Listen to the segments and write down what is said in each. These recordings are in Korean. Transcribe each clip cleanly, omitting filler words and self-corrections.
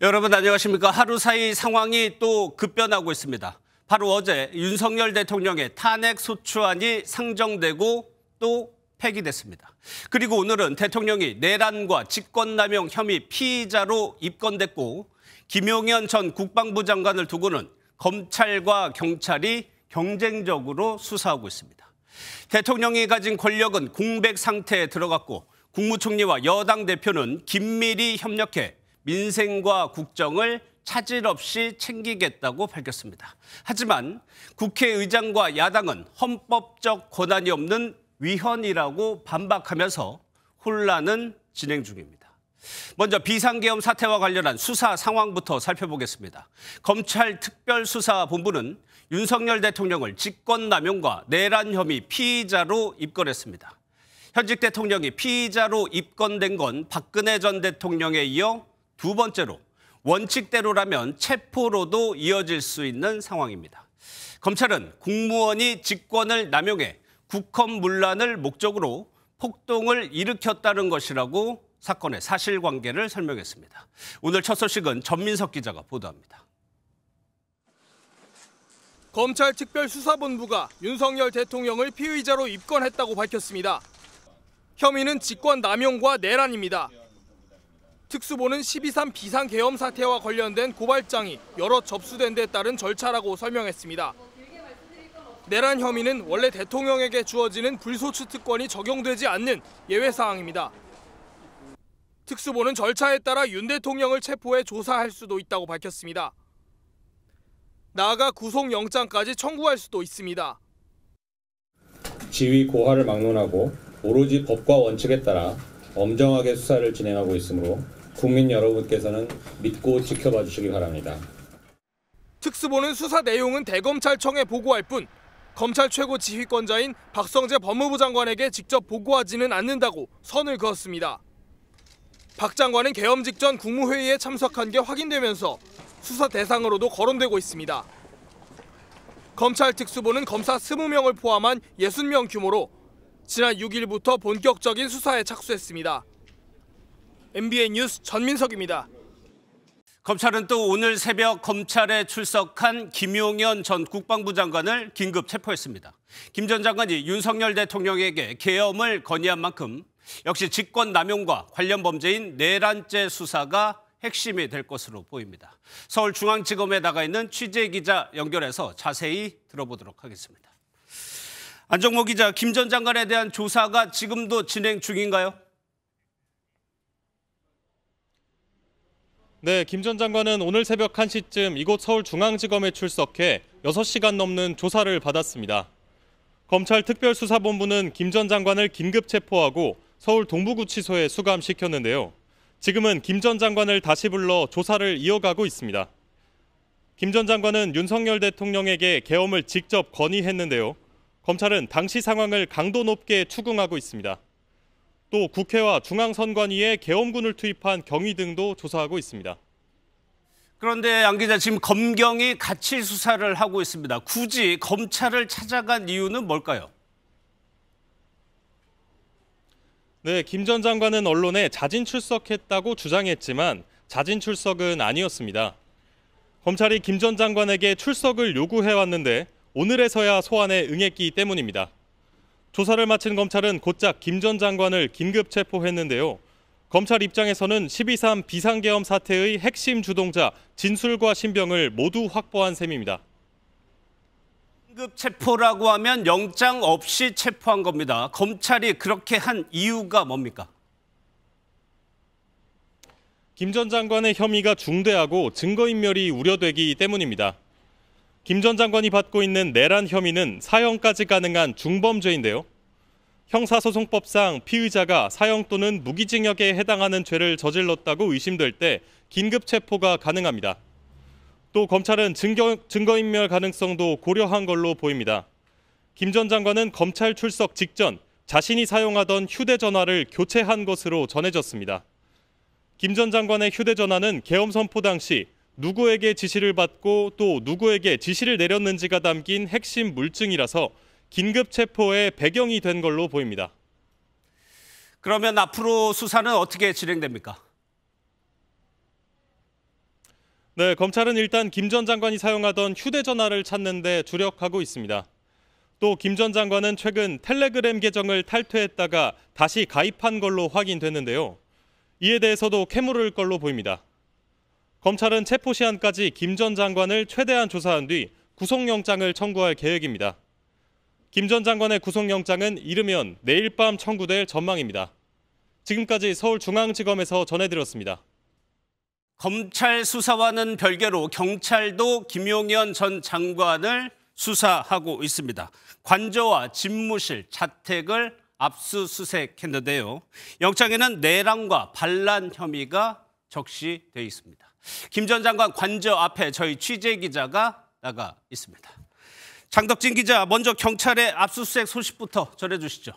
여러분 안녕하십니까? 하루 사이 상황이 또 급변하고 있습니다. 바로 어제 윤석열 대통령의 탄핵 소추안이 상정되고 또 폐기됐습니다. 그리고 오늘은 대통령이 내란과 직권남용 혐의 피의자로 입건됐고 김용현 전 국방부 장관을 두고는 검찰과 경찰이 경쟁적으로 수사하고 있습니다. 대통령이 가진 권력은 공백 상태에 들어갔고 국무총리와 여당 대표는 긴밀히 협력해 민생과 국정을 차질 없이 챙기겠다고 밝혔습니다. 하지만 국회의장과 야당은 헌법적 권한이 없는 위헌이라고 반박하면서 혼란은 진행 중입니다. 먼저 비상계엄 사태와 관련한 수사 상황부터 살펴보겠습니다. 검찰특별수사본부는 윤석열 대통령을 직권남용과 내란 혐의 피의자로 입건했습니다. 현직 대통령이 피의자로 입건된 건 박근혜 전 대통령에 이어 두 번째로 원칙대로라면 체포로도 이어질 수 있는 상황입니다. 검찰은 국무원이 직권을 남용해 국헌문란을 목적으로 폭동을 일으켰다는 것이라고 사건의 사실관계를 설명했습니다. 오늘 첫 소식은 전민석 기자가 보도합니다. 검찰특별수사본부가 윤석열 대통령을 피의자로 입건했다고 밝혔습니다. 혐의는 직권남용과 내란입니다. 특수본은 12.3 비상계엄 사태와 관련된 고발장이 여러 접수된 데 따른 절차라고 설명했습니다. 내란 혐의는 원래 대통령에게 주어지는 불소추 특권이 적용되지 않는 예외 사항입니다. 특수본은 절차에 따라 윤 대통령을 체포해 조사할 수도 있다고 밝혔습니다. 나아가 구속영장까지 청구할 수도 있습니다. 지위 고하를 막론하고 오로지 법과 원칙에 따라 엄정하게 수사를 진행하고 있으므로 국민 여러분께서는 믿고 지켜봐 주시기 바랍니다. 특수본은 수사 내용은 대검찰청에 보고할 뿐 검찰 최고 지휘권자인 박성재 법무부 장관에게 직접 보고하지는 않는다고 선을 그었습니다. 박 장관은 계엄 직전 국무회의에 참석한 게 확인되면서 수사 대상으로도 거론되고 있습니다. 검찰 특수본은 검사 20명을 포함한 60명 규모로 지난 6일부터 본격적인 수사에 착수했습니다. MBN 뉴스 전민석입니다. 검찰은 또 오늘 새벽 검찰에 출석한 김용현 전 국방부 장관을 긴급 체포했습니다. 김 전 장관이 윤석열 대통령에게 계엄을 건의한 만큼 역시 직권남용과 관련 범죄인 내란죄 수사가 핵심이 될 것으로 보입니다. 서울중앙지검에 나가 있는 취재기자 연결해서 자세히 들어보도록 하겠습니다. 안정모 기자, 김 전 장관에 대한 조사가 지금도 진행 중인가요? 네, 김 전 장관은 오늘 새벽 1시쯤 이곳 서울중앙지검에 출석해 6시간 넘는 조사를 받았습니다. 검찰특별수사본부는 김 전 장관을 긴급 체포하고 서울 동부구치소에 수감시켰는데요. 지금은 김 전 장관을 다시 불러 조사를 이어가고 있습니다. 김 전 장관은 윤석열 대통령에게 계엄을 직접 건의했는데요. 검찰은 당시 상황을 강도 높게 추궁하고 있습니다. 또 국회와 중앙선관위에 계엄군을 투입한 경위 등도 조사하고 있습니다. 그런데 안 기자, 지금 검경이 같이 수사를 하고 있습니다. 굳이 검찰을 찾아간 이유는 뭘까요? 네, 김 전 장관은 언론에 자진 출석했다고 주장했지만 자진 출석은 아니었습니다. 검찰이 김 전 장관에게 출석을 요구해왔는데 오늘에서야 소환에 응했기 때문입니다. 조사를 마친 검찰은 곧장 김 전 장관을 긴급 체포했는데요. 검찰 입장에서는 12.3 비상계엄 사태의 핵심 주동자 진술과 신병을 모두 확보한 셈입니다. 긴급 체포라고 하면 영장 없이 체포한 겁니다. 검찰이 그렇게 한 이유가 뭡니까? 김 전 장관의 혐의가 중대하고 증거인멸이 우려되기 때문입니다. 김 전 장관이 받고 있는 내란 혐의는 사형까지 가능한 중범죄인데요. 형사소송법상 피의자가 사형 또는 무기징역에 해당하는 죄를 저질렀다고 의심될 때 긴급 체포가 가능합니다. 또 검찰은 증거인멸 가능성도 고려한 걸로 보입니다. 김 전 장관은 검찰 출석 직전 자신이 사용하던 휴대전화를 교체한 것으로 전해졌습니다. 김 전 장관의 휴대전화는 계엄 선포 당시 누구에게 지시를 받고 또 누구에게 지시를 내렸는지가 담긴 핵심 물증이라서 긴급 체포의 배경이 된 걸로 보입니다. 그러면 앞으로 수사는 어떻게 진행됩니까? 네, 검찰은 일단 김 전 장관이 사용하던 휴대전화를 찾는 데 주력하고 있습니다. 또 김 전 장관은 최근 텔레그램 계정을 탈퇴했다가 다시 가입한 걸로 확인됐는데요. 이에 대해서도 캐물을 걸로 보입니다. 검찰은 체포시한까지 김 전 장관을 최대한 조사한 뒤 구속영장을 청구할 계획입니다. 김 전 장관의 구속영장은 이르면 내일 밤 청구될 전망입니다. 지금까지 서울중앙지검에서 전해드렸습니다. 검찰 수사와는 별개로 경찰도 김용현 전 장관을 수사하고 있습니다. 관저와 집무실, 자택을 압수수색했는데요. 영장에는 내란과 반란 혐의가 적시돼 있습니다. 김 전 장관 관저 앞에 저희 취재기자가 나가 있습니다. 장덕진 기자, 먼저 경찰의 압수수색 소식부터 전해주시죠.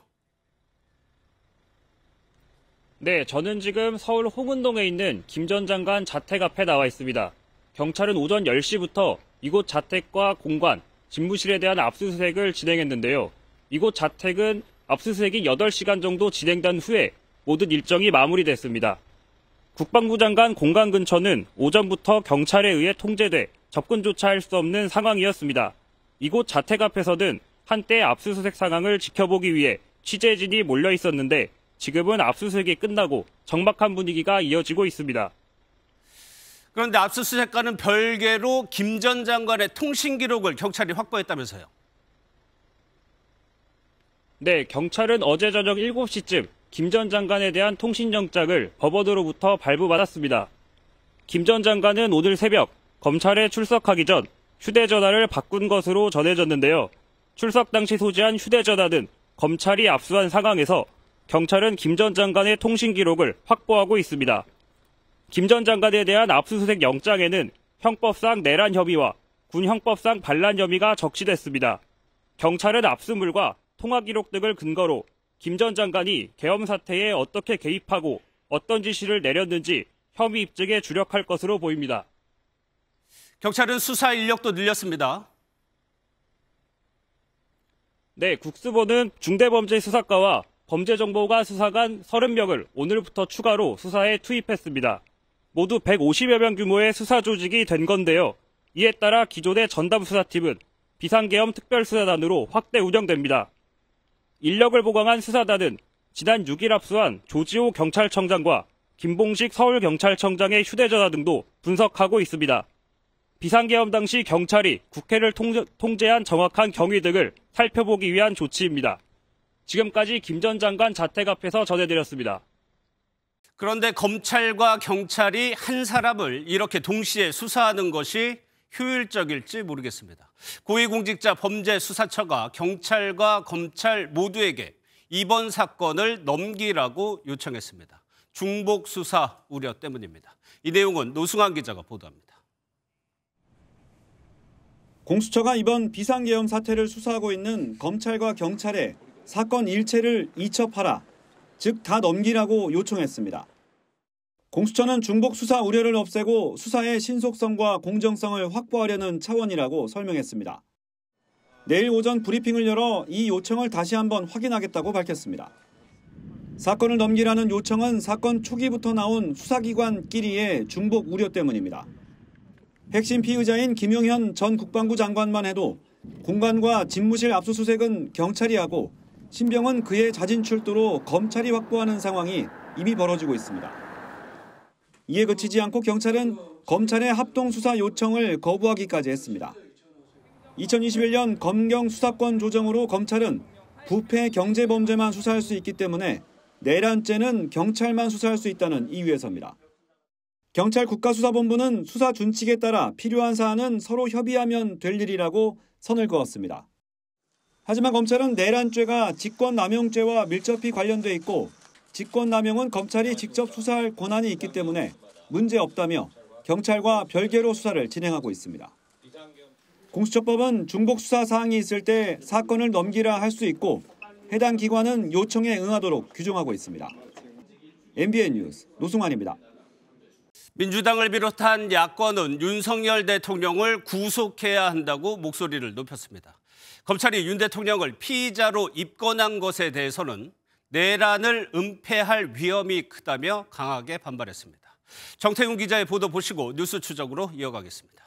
네, 저는 지금 서울 홍은동에 있는 김 전 장관 자택 앞에 나와 있습니다. 경찰은 오전 10시부터 이곳 자택과 공관, 집무실에 대한 압수수색을 진행했는데요. 이곳 자택은 압수수색이 8시간 정도 진행된 후에 모든 일정이 마무리됐습니다. 국방부 장관 공관 근처는 오전부터 경찰에 의해 통제돼 접근조차 할 수 없는 상황이었습니다. 이곳 자택 앞에서는 한때 압수수색 상황을 지켜보기 위해 취재진이 몰려 있었는데 지금은 압수수색이 끝나고 적막한 분위기가 이어지고 있습니다. 그런데 압수수색과는 별개로 김 전 장관의 통신 기록을 경찰이 확보했다면서요? 네, 경찰은 어제 저녁 7시쯤 김 전 장관에 대한 통신영장을 법원으로부터 발부받았습니다. 김 전 장관은 오늘 새벽 검찰에 출석하기 전 휴대전화를 바꾼 것으로 전해졌는데요. 출석 당시 소지한 휴대전화는 검찰이 압수한 상황에서 경찰은 김 전 장관의 통신 기록을 확보하고 있습니다. 김 전 장관에 대한 압수수색 영장에는 형법상 내란 혐의와 군 형법상 반란 혐의가 적시됐습니다. 경찰은 압수물과 통화 기록 등을 근거로 김 전 장관이 계엄 사태에 어떻게 개입하고 어떤 지시를 내렸는지 혐의 입증에 주력할 것으로 보입니다. 경찰은 수사 인력도 늘렸습니다. 네, 국수본은 중대범죄수사과와 범죄정보가 수사관 30명을 오늘부터 추가로 수사에 투입했습니다. 모두 150여 명 규모의 수사 조직이 된 건데요. 이에 따라 기존의 전담수사팀은 비상계엄 특별수사단으로 확대 운영됩니다. 인력을 보강한 수사단은 지난 6일 압수한 조지호 경찰청장과 김봉식 서울경찰청장의 휴대전화 등도 분석하고 있습니다. 비상계엄 당시 경찰이 국회를 통제한 정확한 경위 등을 살펴보기 위한 조치입니다. 지금까지 김 전 장관 자택 앞에서 전해드렸습니다. 그런데 검찰과 경찰이 한 사람을 이렇게 동시에 수사하는 것이 효율적일지 모르겠습니다. 고위공직자 범죄수사처가 경찰과 검찰 모두에게 이번 사건을 넘기라고 요청했습니다. 중복 수사 우려 때문입니다. 이 내용은 노승환 기자가 보도합니다. 공수처가 이번 비상계엄 사태를 수사하고 있는 검찰과 경찰에 사건 일체를 이첩하라, 즉 다 넘기라고 요청했습니다. 공수처는 중복 수사 우려를 없애고 수사의 신속성과 공정성을 확보하려는 차원이라고 설명했습니다. 내일 오전 브리핑을 열어 이 요청을 다시 한번 확인하겠다고 밝혔습니다. 사건을 넘기라는 요청은 사건 초기부터 나온 수사기관끼리의 중복 우려 때문입니다. 핵심 피의자인 김용현 전 국방부 장관만 해도 공관과 집무실 압수수색은 경찰이 하고 신병은 그의 자진 출두로 검찰이 확보하는 상황이 이미 벌어지고 있습니다. 이에 그치지 않고 경찰은 검찰의 합동수사 요청을 거부하기까지 했습니다. 2021년 검경 수사권 조정으로 검찰은 부패 경제범죄만 수사할 수 있기 때문에 내란죄는 경찰만 수사할 수 있다는 이유에서입니다. 경찰 국가수사본부는 수사 준칙에 따라 필요한 사안은 서로 협의하면 될 일이라고 선을 그었습니다. 하지만 검찰은 내란죄가 직권남용죄와 밀접히 관련돼 있고 직권남용은 검찰이 직접 수사할 권한이 있기 때문에 문제없다며 경찰과 별개로 수사를 진행하고 있습니다. 공수처법은 중복 수사 사항이 있을 때 사건을 넘기라 할 수 있고 해당 기관은 요청에 응하도록 규정하고 있습니다. MBN 뉴스 노승환입니다. 민주당을 비롯한 야권은 윤석열 대통령을 구속해야 한다고 목소리를 높였습니다. 검찰이 윤 대통령을 피의자로 입건한 것에 대해서는 내란을 은폐할 위험이 크다며 강하게 반발했습니다. 정태훈 기자의 보도 보시고 뉴스 추적으로 이어가겠습니다.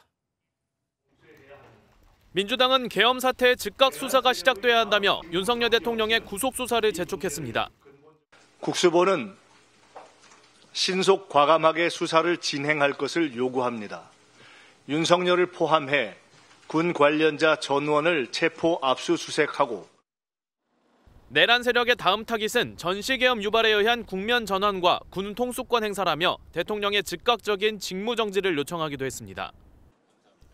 민주당은 계엄 사태의 즉각 수사가 시작돼야 한다며 윤석열 대통령의 구속 수사를 재촉했습니다. 국수본은 신속 과감하게 수사를 진행할 것을 요구합니다. 윤석열을 포함해 군 관련자 전원을 체포 압수수색하고 내란 세력의 다음 타깃은 전시계엄 유발에 의한 국면 전환과 군 통수권 행사라며 대통령의 즉각적인 직무정지를 요청하기도 했습니다.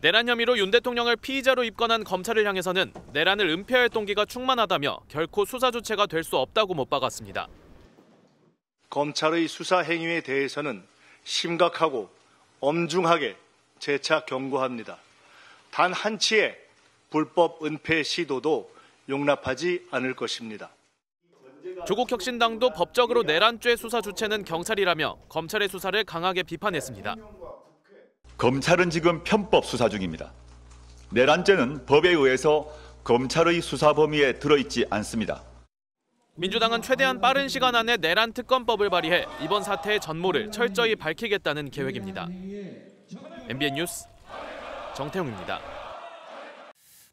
내란 혐의로 윤 대통령을 피의자로 입건한 검찰을 향해서는 내란을 은폐할 동기가 충만하다며 결코 수사 주체가 될 수 없다고 못 박았습니다. 검찰의 수사 행위에 대해서는 심각하고 엄중하게 재차 경고합니다. 단 한치의 불법 은폐 시도도 용납하지 않을 것입니다. 조국혁신당도 법적으로 내란죄 수사 주체는 경찰이라며 검찰의 수사를 강하게 비판했습니다. 검찰은 지금 편법 수사 중입니다. 내란죄는 법에 의해서 검찰의 수사 범위에 들어있지 않습니다. 민주당은 최대한 빠른 시간 안에 내란 특검법을 발의해 이번 사태의 전모를 철저히 밝히겠다는 계획입니다. MBN 뉴스 정태웅입니다.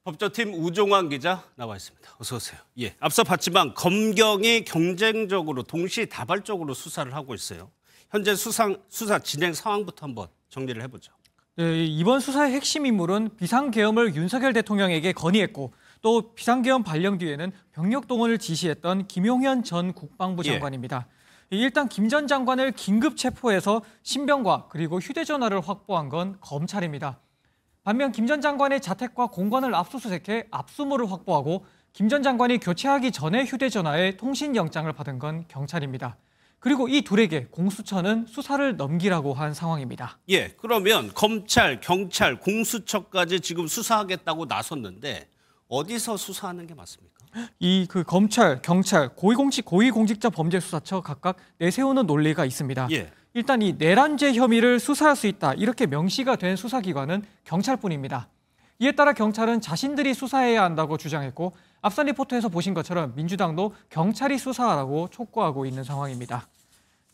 법조팀 우종환 기자 나와 있습니다. 어서 오세요. 예, 앞서 봤지만 검경이 경쟁적으로 동시다발적으로 수사를 하고 있어요. 현재 수사 진행 상황부터 한번 정리를 해보죠. 네, 이번 수사의 핵심 인물은 비상계엄을 윤석열 대통령에게 건의했고 또 비상계엄 발령 뒤에는 병력 동원을 지시했던 김용현 전 국방부 장관입니다. 일단 김 전 장관을 긴급 체포해서 신병과 그리고 휴대전화를 확보한 건 검찰입니다. 반면 김 전 장관의 자택과 공간을 압수수색해 압수물을 확보하고 김 전 장관이 교체하기 전에 휴대전화에 통신영장을 받은 건 경찰입니다. 그리고 이 둘에게 공수처는 수사를 넘기라고 한 상황입니다. 예, 그러면 검찰, 경찰, 공수처까지 지금 수사하겠다고 나섰는데 어디서 수사하는 게 맞습니까? 검찰, 경찰, 고위공직자범죄수사처 각각 내세우는 논리가 있습니다. 예. 일단 이 내란죄 혐의를 수사할 수 있다 이렇게 명시가 된 수사기관은 경찰뿐입니다. 이에 따라 경찰은 자신들이 수사해야 한다고 주장했고 앞선 리포트에서 보신 것처럼 민주당도 경찰이 수사하라고 촉구하고 있는 상황입니다.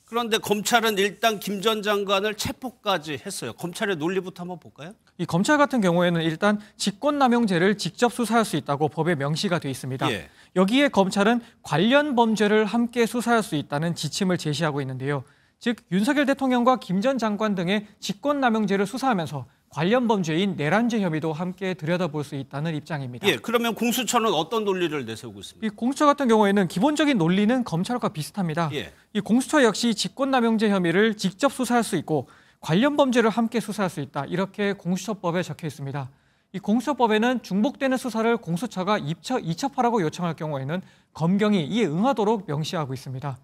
그런데 검찰은 일단 김 전 장관을 체포까지 했어요. 검찰의 논리부터 한번 볼까요? 이 검찰 같은 경우에는 일단 직권남용죄를 직접 수사할 수 있다고 법에 명시가 돼 있습니다. 예. 여기에 검찰은 관련 범죄를 함께 수사할 수 있다는 지침을 제시하고 있는데요. 즉 윤석열 대통령과 김 전 장관 등의 직권남용죄를 수사하면서 관련 범죄인 내란죄 혐의도 함께 들여다볼 수 있다는 입장입니다. 예, 그러면 공수처는 어떤 논리를 내세우고 있습니까? 이 공수처 같은 경우에는 기본적인 논리는 검찰과 비슷합니다. 예. 이 공수처 역시 직권남용죄 혐의를 직접 수사할 수 있고 관련 범죄를 함께 수사할 수 있다. 이렇게 공수처법에 적혀 있습니다. 이 공수처법에는 중복되는 수사를 공수처가 이첩하라고 요청할 경우에는 검경이 이에 응하도록 명시하고 있습니다.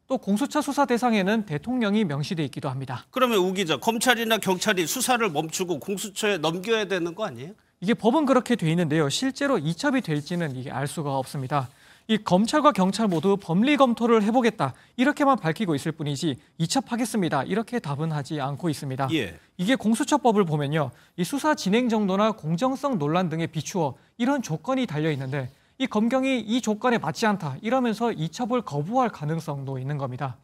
또 공수처 수사 대상에는 대통령이 명시돼 있기도 합니다. 그러면 우 기자, 검찰이나 경찰이 수사를 멈추고 공수처에 넘겨야 되는 거 아니에요? 이게 법은 그렇게 돼 있는데요. 실제로 이첩이 될지는 이게 알 수가 없습니다. 이 검찰과 경찰 모두 법리 검토를 해보겠다 이렇게만 밝히고 있을 뿐이지 이첩하겠습니다 이렇게 답은 하지 않고 있습니다. 예. 이게 공수처법을 보면요, 이 수사 진행 정도나 공정성 논란 등에 비추어 이런 조건이 달려 있는데 이 검경이 이 조건에 맞지 않다 이러면서 이첩을 거부할 가능성도 있는 겁니다.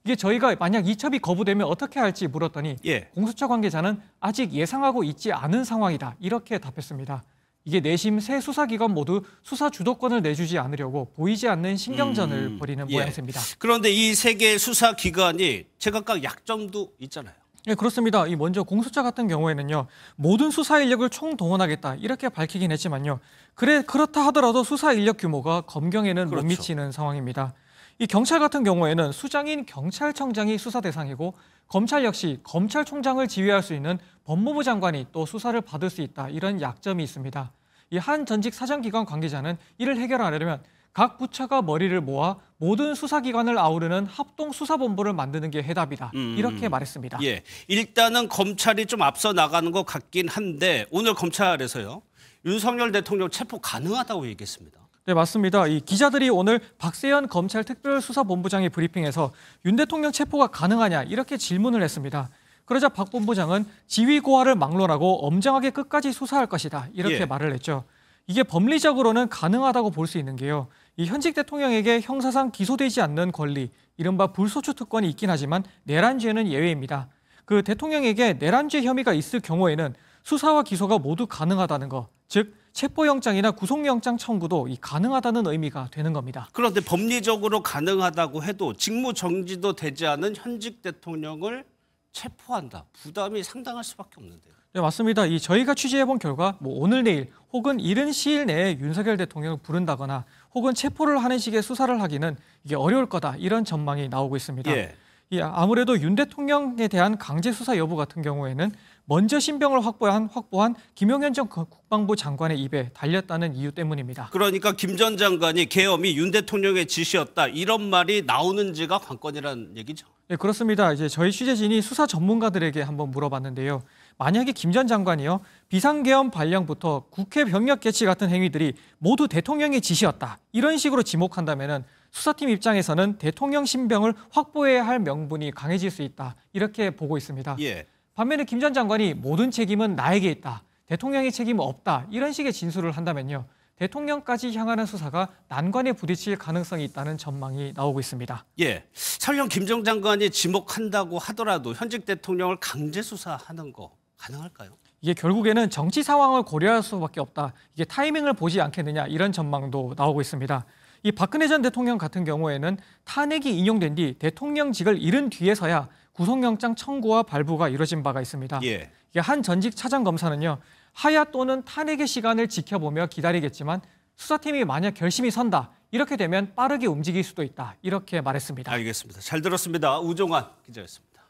이게 저희가 만약 이첩이 거부되면 어떻게 할지 물었더니 예. 공수처 관계자는 아직 예상하고 있지 않은 상황이다 이렇게 답했습니다. 이게 내심 세 수사기관 모두 수사 주도권을 내주지 않으려고 보이지 않는 신경전을 벌이는 예. 모양새입니다. 그런데 이 세 개의 수사기관이 제각각 약점도 있잖아요. 네, 그렇습니다. 이 먼저 공수처 같은 경우에는요, 모든 수사 인력을 총동원하겠다 이렇게 밝히긴 했지만요, 그렇다 하더라도 수사 인력 규모가 검경에는 그렇죠. 못 미치는 상황입니다. 이 경찰 같은 경우에는 수장인 경찰청장이 수사 대상이고 검찰 역시 검찰총장을 지휘할 수 있는 법무부 장관이 또 수사를 받을 수 있다 이런 약점이 있습니다. 이 한 전직 사정기관 관계자는 이를 해결하려면 각 부처가 머리를 모아 모든 수사기관을 아우르는 합동수사본부를 만드는 게 해답이다. 이렇게 말했습니다. 예, 일단은 검찰이 좀 앞서 나가는 것 같긴 한데 오늘 검찰에서요, 윤석열 대통령 체포 가능하다고 얘기했습니다. 네, 맞습니다. 이 기자들이 오늘 박세현 검찰특별수사본부장의 브리핑에서 윤 대통령 체포가 가능하냐 이렇게 질문을 했습니다. 그러자 박 본부장은 지휘 고하를 막론하고 엄정하게 끝까지 수사할 것이다 이렇게 예. 말을 했죠. 이게 법리적으로는 가능하다고 볼 수 있는 게요, 이 현직 대통령에게 형사상 기소되지 않는 권리, 이른바 불소추 특권이 있긴 하지만 내란죄는 예외입니다. 그 대통령에게 내란죄 혐의가 있을 경우에는 수사와 기소가 모두 가능하다는 거, 즉 체포영장이나 구속영장 청구도 가능하다는 의미가 되는 겁니다. 그런데 법리적으로 가능하다고 해도 직무 정지도 되지 않은 현직 대통령을 체포한다. 부담이 상당할 수밖에 없는데요. 네, 맞습니다. 저희가 취재해본 결과 오늘 내일 혹은 이른 시일 내에 윤석열 대통령을 부른다거나 혹은 체포를 하는 식의 수사를 하기는 이게 어려울 거다, 이런 전망이 나오고 있습니다. 예. 아무래도 윤 대통령에 대한 강제 수사 여부 같은 경우에는 먼저 신병을 확보한 김용현 전 국방부 장관의 입에 달렸다는 이유 때문입니다. 그러니까 김 전 장관이 계엄이 윤 대통령의 지시였다, 이런 말이 나오는지가 관건이라는 얘기죠. 네, 그렇습니다. 저희 취재진이 수사 전문가들에게 한번 물어봤는데요. 만약에 김 전 장관이요, 비상계엄 발령부터 국회 병력 개치 같은 행위들이 모두 대통령의 지시였다, 이런 식으로 지목한다면은 수사팀 입장에서는 대통령 신병을 확보해야 할 명분이 강해질 수 있다, 이렇게 보고 있습니다. 예. 반면에 김 전 장관이 모든 책임은 나에게 있다, 대통령의 책임은 없다, 이런 식의 진술을 한다면요, 대통령까지 향하는 수사가 난관에 부딪힐 가능성이 있다는 전망이 나오고 있습니다. 예, 설령 김 전 장관이 지목한다고 하더라도 현직 대통령을 강제 수사하는 거 가능할까요? 이게 결국에는 정치 상황을 고려할 수밖에 없다, 이게 타이밍을 보지 않겠느냐, 이런 전망도 나오고 있습니다. 이 박근혜 전 대통령 같은 경우에는 탄핵이 인용된 뒤 대통령직을 잃은 뒤에서야 구속영장 청구와 발부가 이루어진 바가 있습니다. 예. 한 전직 차장검사는요, 하야 또는 탄핵의 시간을 지켜보며 기다리겠지만 수사팀이 만약 결심이 선다, 이렇게 되면 빠르게 움직일 수도 있다, 이렇게 말했습니다. 알겠습니다. 잘 들었습니다. 우종환 기자였습니다.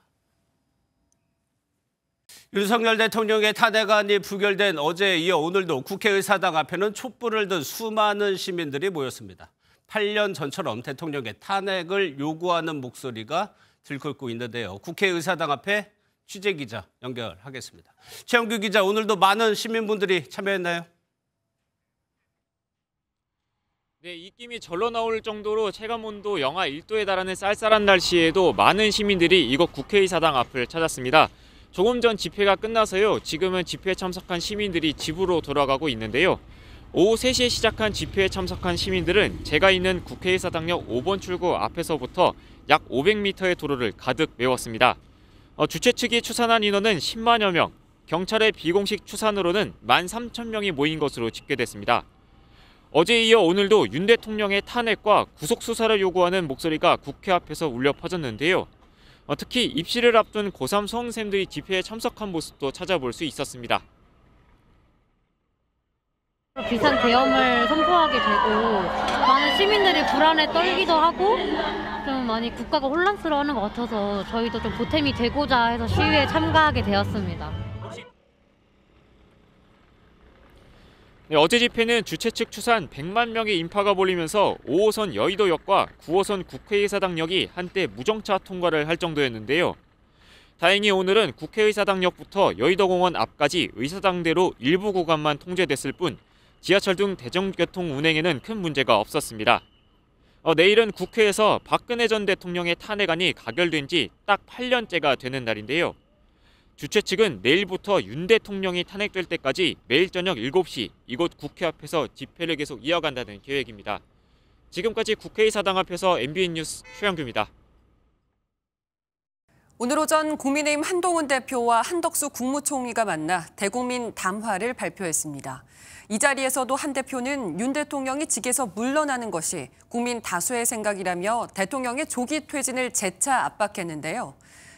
윤석열 대통령의 탄핵안이 부결된 어제에 이어 오늘도 국회의사당 앞에는 촛불을 든 수많은 시민들이 모였습니다. 8년 전처럼 대통령의 탄핵을 요구하는 목소리가 들끓고 있는데요. 국회의사당 앞에 취재기자 연결하겠습니다. 최영규 기자, 오늘도 많은 시민분들이 참여했나요? 네, 입김이 절로 나올 정도로 체감온도 영하 1도에 달하는 쌀쌀한 날씨에도 많은 시민들이 이곳 국회의사당 앞을 찾았습니다. 조금 전 집회가 끝나서요, 지금은 집회에 참석한 시민들이 집으로 돌아가고 있는데요. 오후 3시에 시작한 집회에 참석한 시민들은 제가 있는 국회의사당역 5번 출구 앞에서부터 약 500m의 도로를 가득 메웠습니다. 주최 측이 추산한 인원은 10만여 명, 경찰의 비공식 추산으로는 13,000명이 모인 것으로 집계됐습니다. 어제에 이어 오늘도 윤 대통령의 탄핵과 구속수사를 요구하는 목소리가 국회 앞에서 울려 퍼졌는데요. 특히 입시를 앞둔 고3 수험생들이 집회에 참석한 모습도 찾아볼 수 있었습니다. 비상계엄을 선포하게 되고 많은 시민들이 불안에 떨기도 하고 좀 많이 국가가 혼란스러워하는 것 같아서 저희도 좀 보탬이 되고자 해서 시위에 참가하게 되었습니다. 네, 어제 집회는 주최 측 추산 100만 명의 인파가 몰리면서 5호선 여의도역과 9호선 국회의사당역이 한때 무정차 통과를 할 정도였는데요. 다행히 오늘은 국회의사당역부터 여의도공원 앞까지 의사당대로 일부 구간만 통제됐을 뿐 지하철 등 대중교통 운행에는 큰 문제가 없었습니다. 내일은 국회에서 박근혜 전 대통령의 탄핵안이 가결된 지 딱 8년째가 되는 날인데요. 주최 측은 내일부터 윤 대통령이 탄핵될 때까지 매일 저녁 7시 이곳 국회 앞에서 집회를 계속 이어간다는 계획입니다. 지금까지 국회의사당 앞에서 MBN 뉴스 최영규입니다. 오늘 오전 국민의힘 한동훈 대표와 한덕수 국무총리가 만나 대국민 담화를 발표했습니다. 이 자리에서도 한 대표는 윤 대통령이 직에서 물러나는 것이 국민 다수의 생각이라며 대통령의 조기 퇴진을 재차 압박했는데요.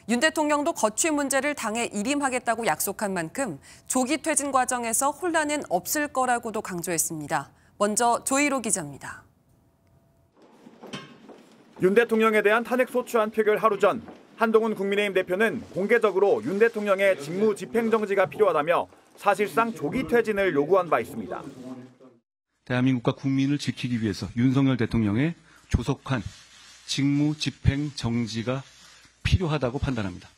윤 대통령도 거취 문제를 당에 일임하겠다고 약속한 만큼 조기 퇴진 과정에서 혼란은 없을 거라고도 강조했습니다. 먼저 조희로 기자입니다. 윤 대통령에 대한 탄핵 소추안 표결 하루 전 한동훈 국민의힘 대표는 공개적으로 윤 대통령의 직무 집행정지가 필요하다며 사실상 조기 퇴진을 요구한 바 있습니다. 대한민국과 국민을 지키기 위해서 윤석열 대통령의 조속한 직무 집행정지가 필요하다고 판단합니다.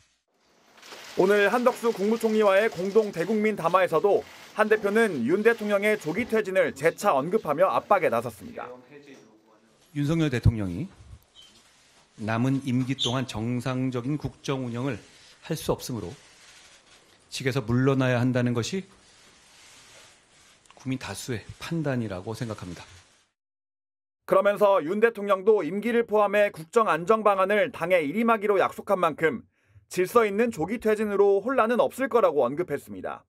오늘 한덕수 국무총리와의 공동 대국민 담화에서도 한 대표는 윤 대통령의 조기 퇴진을 재차 언급하며 압박에 나섰습니다. 윤석열 대통령이 남은 임기 동안 정상적인 국정 운영을 할 수 없으므로 직에서 물러나야 한다는 것이 국민 다수의 판단이라고 생각합니다. 그러면서 윤 대통령도 임기를 포함해 국정 안정 방안을 당에 일임하기로 약속한 만큼 질서 있는 조기 퇴진으로 혼란은 없을 거라고 언급했습니다.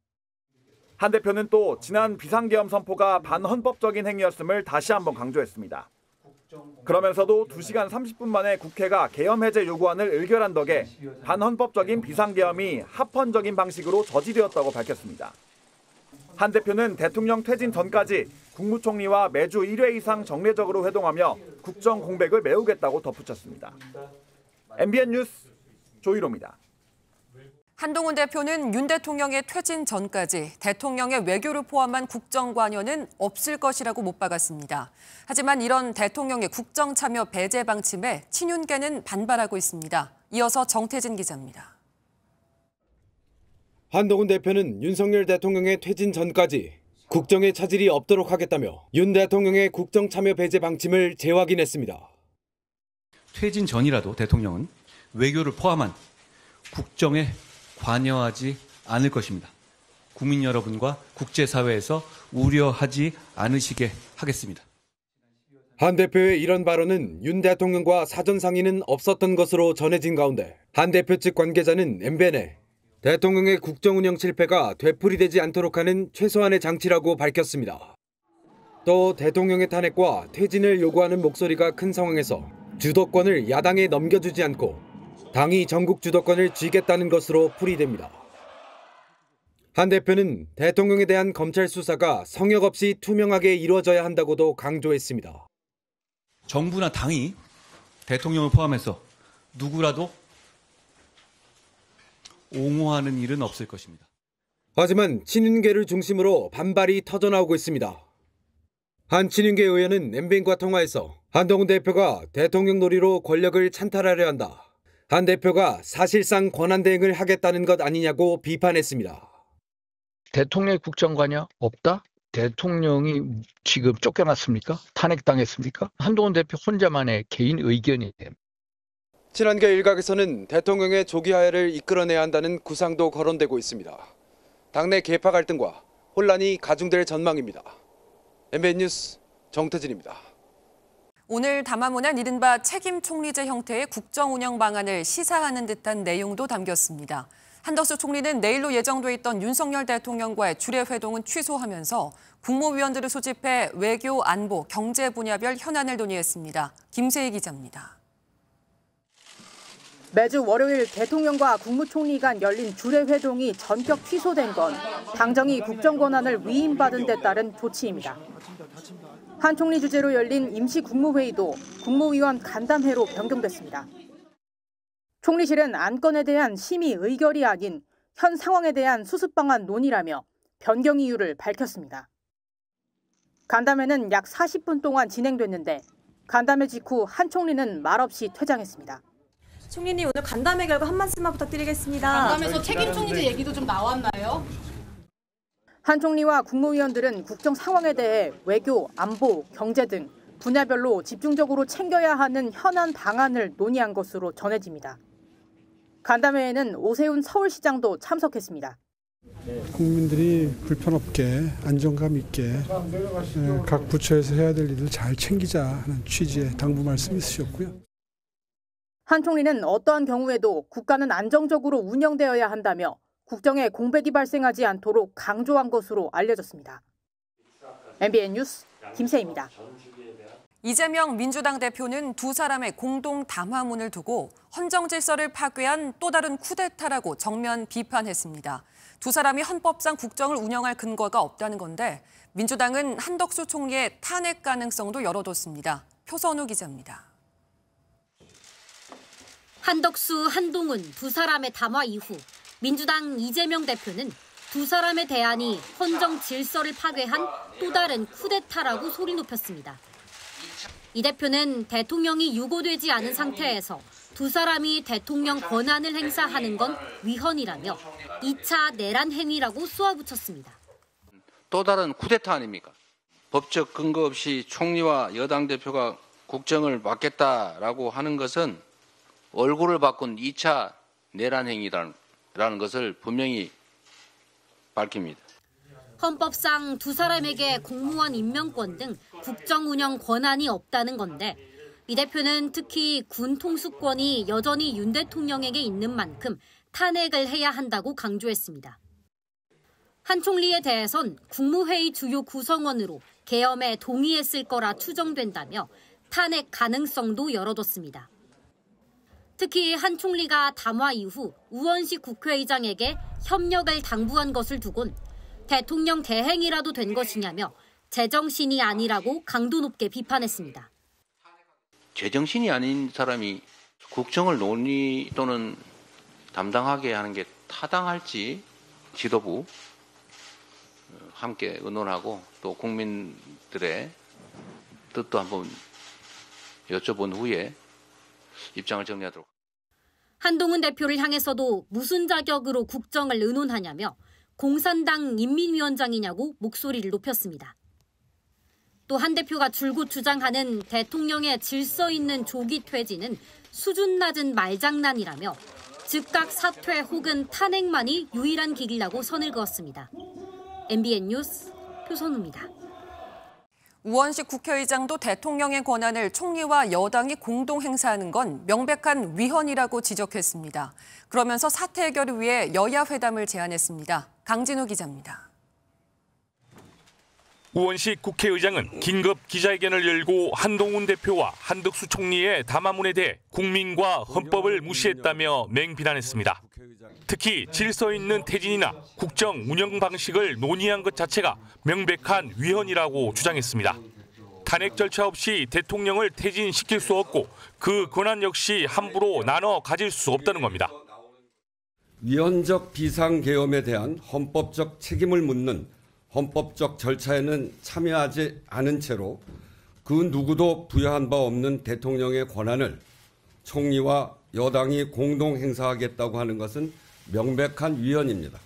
한 대표는 또 지난 비상계엄 선포가 반헌법적인 행위였음을 다시 한번 강조했습니다. 그러면서도 2시간 30분 만에 국회가 계엄 해제 요구안을 의결한 덕에 반헌법적인 비상계엄이 합헌적인 방식으로 저지되었다고 밝혔습니다. 한 대표는 대통령 퇴진 전까지 국무총리와 매주 1회 이상 정례적으로 회동하며 국정 공백을 메우겠다고 덧붙였습니다. MBN 뉴스 조희로입니다. 한동훈 대표는 윤 대통령의 퇴진 전까지 대통령의 외교를 포함한 국정 관여는 없을 것이라고 못 박았습니다. 하지만 이런 대통령의 국정 참여 배제 방침에 친윤계는 반발하고 있습니다. 이어서 정태진 기자입니다. 한동훈 대표는 윤석열 대통령의 퇴진 전까지 국정에 차질이 없도록 하겠다며 윤 대통령의 국정 참여 배제 방침을 재확인했습니다. 퇴진 전이라도 대통령은 외교를 포함한 국정에 관여하지 않을 것입니다. 국민 여러분과 국제사회에서 우려하지 않으시게 하겠습니다. 한 대표의 이런 발언은 윤 대통령과 사전 상의는 없었던 것으로 전해진 가운데 한 대표 측 관계자는 MBN에 대통령의 국정 운영 실패가 되풀이되지 않도록 하는 최소한의 장치라고 밝혔습니다. 또 대통령의 탄핵과 퇴진을 요구하는 목소리가 큰 상황에서 주도권을 야당에 넘겨주지 않고 당이 전국 주도권을 쥐겠다는 것으로 풀이됩니다. 한 대표는 대통령에 대한 검찰 수사가 성역 없이 투명하게 이루어져야 한다고도 강조했습니다. 정부나 당이 대통령을 포함해서 누구라도 옹호하는 일은 없을 것입니다. 하지만 친윤계를 중심으로 반발이 터져나오고 있습니다. 한 친윤계 의원은 MBN과 통화에서 한동훈 대표가 대통령 놀이로 권력을 찬탈하려 한다. 한 대표가 사실상 권한대행을 하겠다는 것 아니냐고 비판했습니다. 대통령의 국정 관여 없다? 대통령이 지금 쫓겨났습니까? 탄핵당했습니까? 한동훈 대표 혼자만의 개인 의견이에요. 친한계 일각에서는 대통령의 조기 하야를 이끌어내야 한다는 구상도 거론되고 있습니다. 당내 계파 갈등과 혼란이 가중될 전망입니다. MBN 뉴스 정태진입니다. 오늘 담화문엔 이른바 책임 총리제 형태의 국정 운영 방안을 시사하는 듯한 내용도 담겼습니다. 한덕수 총리는 내일로 예정돼 있던 윤석열 대통령과의 주례 회동은 취소하면서 국무위원들을 소집해 외교, 안보, 경제 분야별 현안을 논의했습니다. 김세희 기자입니다. 매주 월요일 대통령과 국무총리 간 열린 주례 회동이 전격 취소된 건 당정이 국정 권한을 위임받은 데 따른 조치입니다. 한 총리 주재로 열린 임시 국무회의도 국무위원 간담회로 변경됐습니다. 총리실은 안건에 대한 심의 의결이 아닌 현 상황에 대한 수습 방안 논의라며 변경 이유를 밝혔습니다. 간담회는 약 40분 동안 진행됐는데 간담회 직후 한 총리는 말없이 퇴장했습니다. 총리님, 오늘 간담회 결과 한 말씀만 부탁드리겠습니다. 간담회에서 책임 총리제 얘기도 좀 나왔나요? 한 총리와 국무위원들은 국정 상황에 대해 외교, 안보, 경제 등 분야별로 집중적으로 챙겨야 하는 현안 방안을 논의한 것으로 전해집니다. 간담회에는 오세훈 서울시장도 참석했습니다. 국민들이 불편 없게 안정감 있게 각 부처에서 해야 될 일을 잘 챙기자 하는 취지의 당부 말씀 있으셨고요. 한 총리는 어떠한 경우에도 국가는 안정적으로 운영되어야 한다며 국정에 공백이 발생하지 않도록 강조한 것으로 알려졌습니다. MBN 뉴스 김세희입니다. 이재명 민주당 대표는 두 사람의 공동 담화문을 두고 헌정 질서를 파괴한 또 다른 쿠데타라고 정면 비판했습니다. 두 사람이 헌법상 국정을 운영할 근거가 없다는 건데 민주당은 한덕수 총리의 탄핵 가능성도 열어뒀습니다. 표선우 기자입니다. 한덕수, 한동훈 두 사람의 담화 이후 민주당 이재명 대표는 두 사람의 대안이 헌정 질서를 파괴한 또 다른 쿠데타라고 소리 높였습니다. 이 대표는 대통령이 유고되지 않은 상태에서 두 사람이 대통령 권한을 행사하는 건 위헌이라며 2차 내란 행위라고 쏘아붙였습니다. 또 다른 쿠데타 아닙니까? 법적 근거 없이 총리와 여당 대표가 국정을 맡겠다라고 하는 것은 얼굴을 바꾼 2차 내란 행위라는 것을 분명히 밝힙니다. 헌법상 두 사람에게 공무원 임명권 등 국정 운영 권한이 없다는 건데 이 대표는 특히 군 통수권이 여전히 윤 대통령에게 있는 만큼 탄핵을 해야 한다고 강조했습니다. 한 총리에 대해선 국무회의 주요 구성원으로 계엄에 동의했을 거라 추정된다며 탄핵 가능성도 열어뒀습니다. 특히 한 총리가 담화 이후 우원식 국회의장에게 협력을 당부한 것을 두곤 대통령 대행이라도 된 것이냐며 제정신이 아니라고 강도 높게 비판했습니다. 제정신이 아닌 사람이 국정을 논의 또는 담당하게 하는 게 타당할지 지도부 함께 의논하고 또 국민들의 뜻도 한번 여쭤본 후에 입장을 정리하도록. 한동훈 대표를 향해서도 무슨 자격으로 국정을 의논하냐며 공산당 인민위원장이냐고 목소리를 높였습니다. 또 한 대표가 줄곧 주장하는 대통령의 질서 있는 조기 퇴진은 수준 낮은 말장난이라며 즉각 사퇴 혹은 탄핵만이 유일한 길이라고 선을 그었습니다. MBN 뉴스 표선우입니다. 우원식 국회의장도 대통령의 권한을 총리와 여당이 공동 행사하는 건 명백한 위헌이라고 지적했습니다. 그러면서 사태 해결을 위해 여야 회담을 제안했습니다. 강진우 기자입니다. 우원식 국회의장은 긴급 기자회견을 열고 한동훈 대표와 한덕수 총리의 담화문에 대해 국민과 헌법을 무시했다며 맹비난했습니다. 특히 질서 있는 퇴진이나 국정 운영 방식을 논의한 것 자체가 명백한 위헌이라고 주장했습니다. 탄핵 절차 없이 대통령을 퇴진시킬 수 없고 그 권한 역시 함부로 나눠 가질 수 없다는 겁니다. 위헌적 비상계엄에 대한 헌법적 책임을 묻는 헌법적 절차에는 참여하지 않은 채로 그 누구도 부여한 바 없는 대통령의 권한을 총리와 여당이 공동 행사하겠다고 하는 것은 명백한 위헌입니다.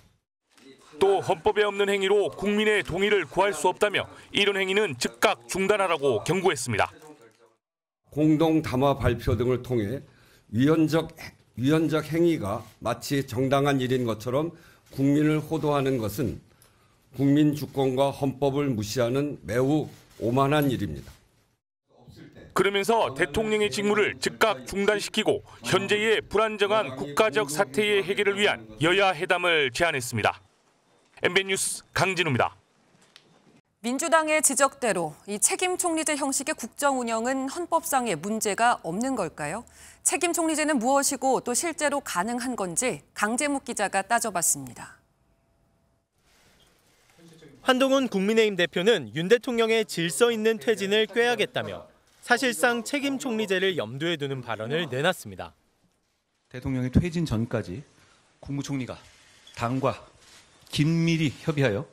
또 헌법에 없는 행위로 국민의 동의를 구할 수 없다며 이런 행위는 즉각 중단하라고 경고했습니다. 공동 담화 발표 등을 통해 위헌적 행위가 마치 정당한 일인 것처럼 국민을 호도하는 것은 국민 주권과 헌법을 무시하는 매우 오만한 일입니다. 그러면서 대통령의 직무를 즉각 중단시키고 현재의 불안정한 국가적 사태의 해결을 위한 여야 회담을 제안했습니다. MBN 뉴스 강진우입니다. 민주당의 지적대로 이 책임 총리제 형식의 국정 운영은 헌법상의 문제가 없는 걸까요? 책임 총리제는 무엇이고 또 실제로 가능한 건지 강재묵 기자가 따져봤습니다. 한동훈 국민의힘 대표는 윤 대통령의 질서 있는 퇴진을 꾀하겠다며 사실상 책임 총리제를 염두에 두는 발언을 내놨습니다. 대통령의 퇴진 전까지 국무총리가 당과 긴밀히 협의하여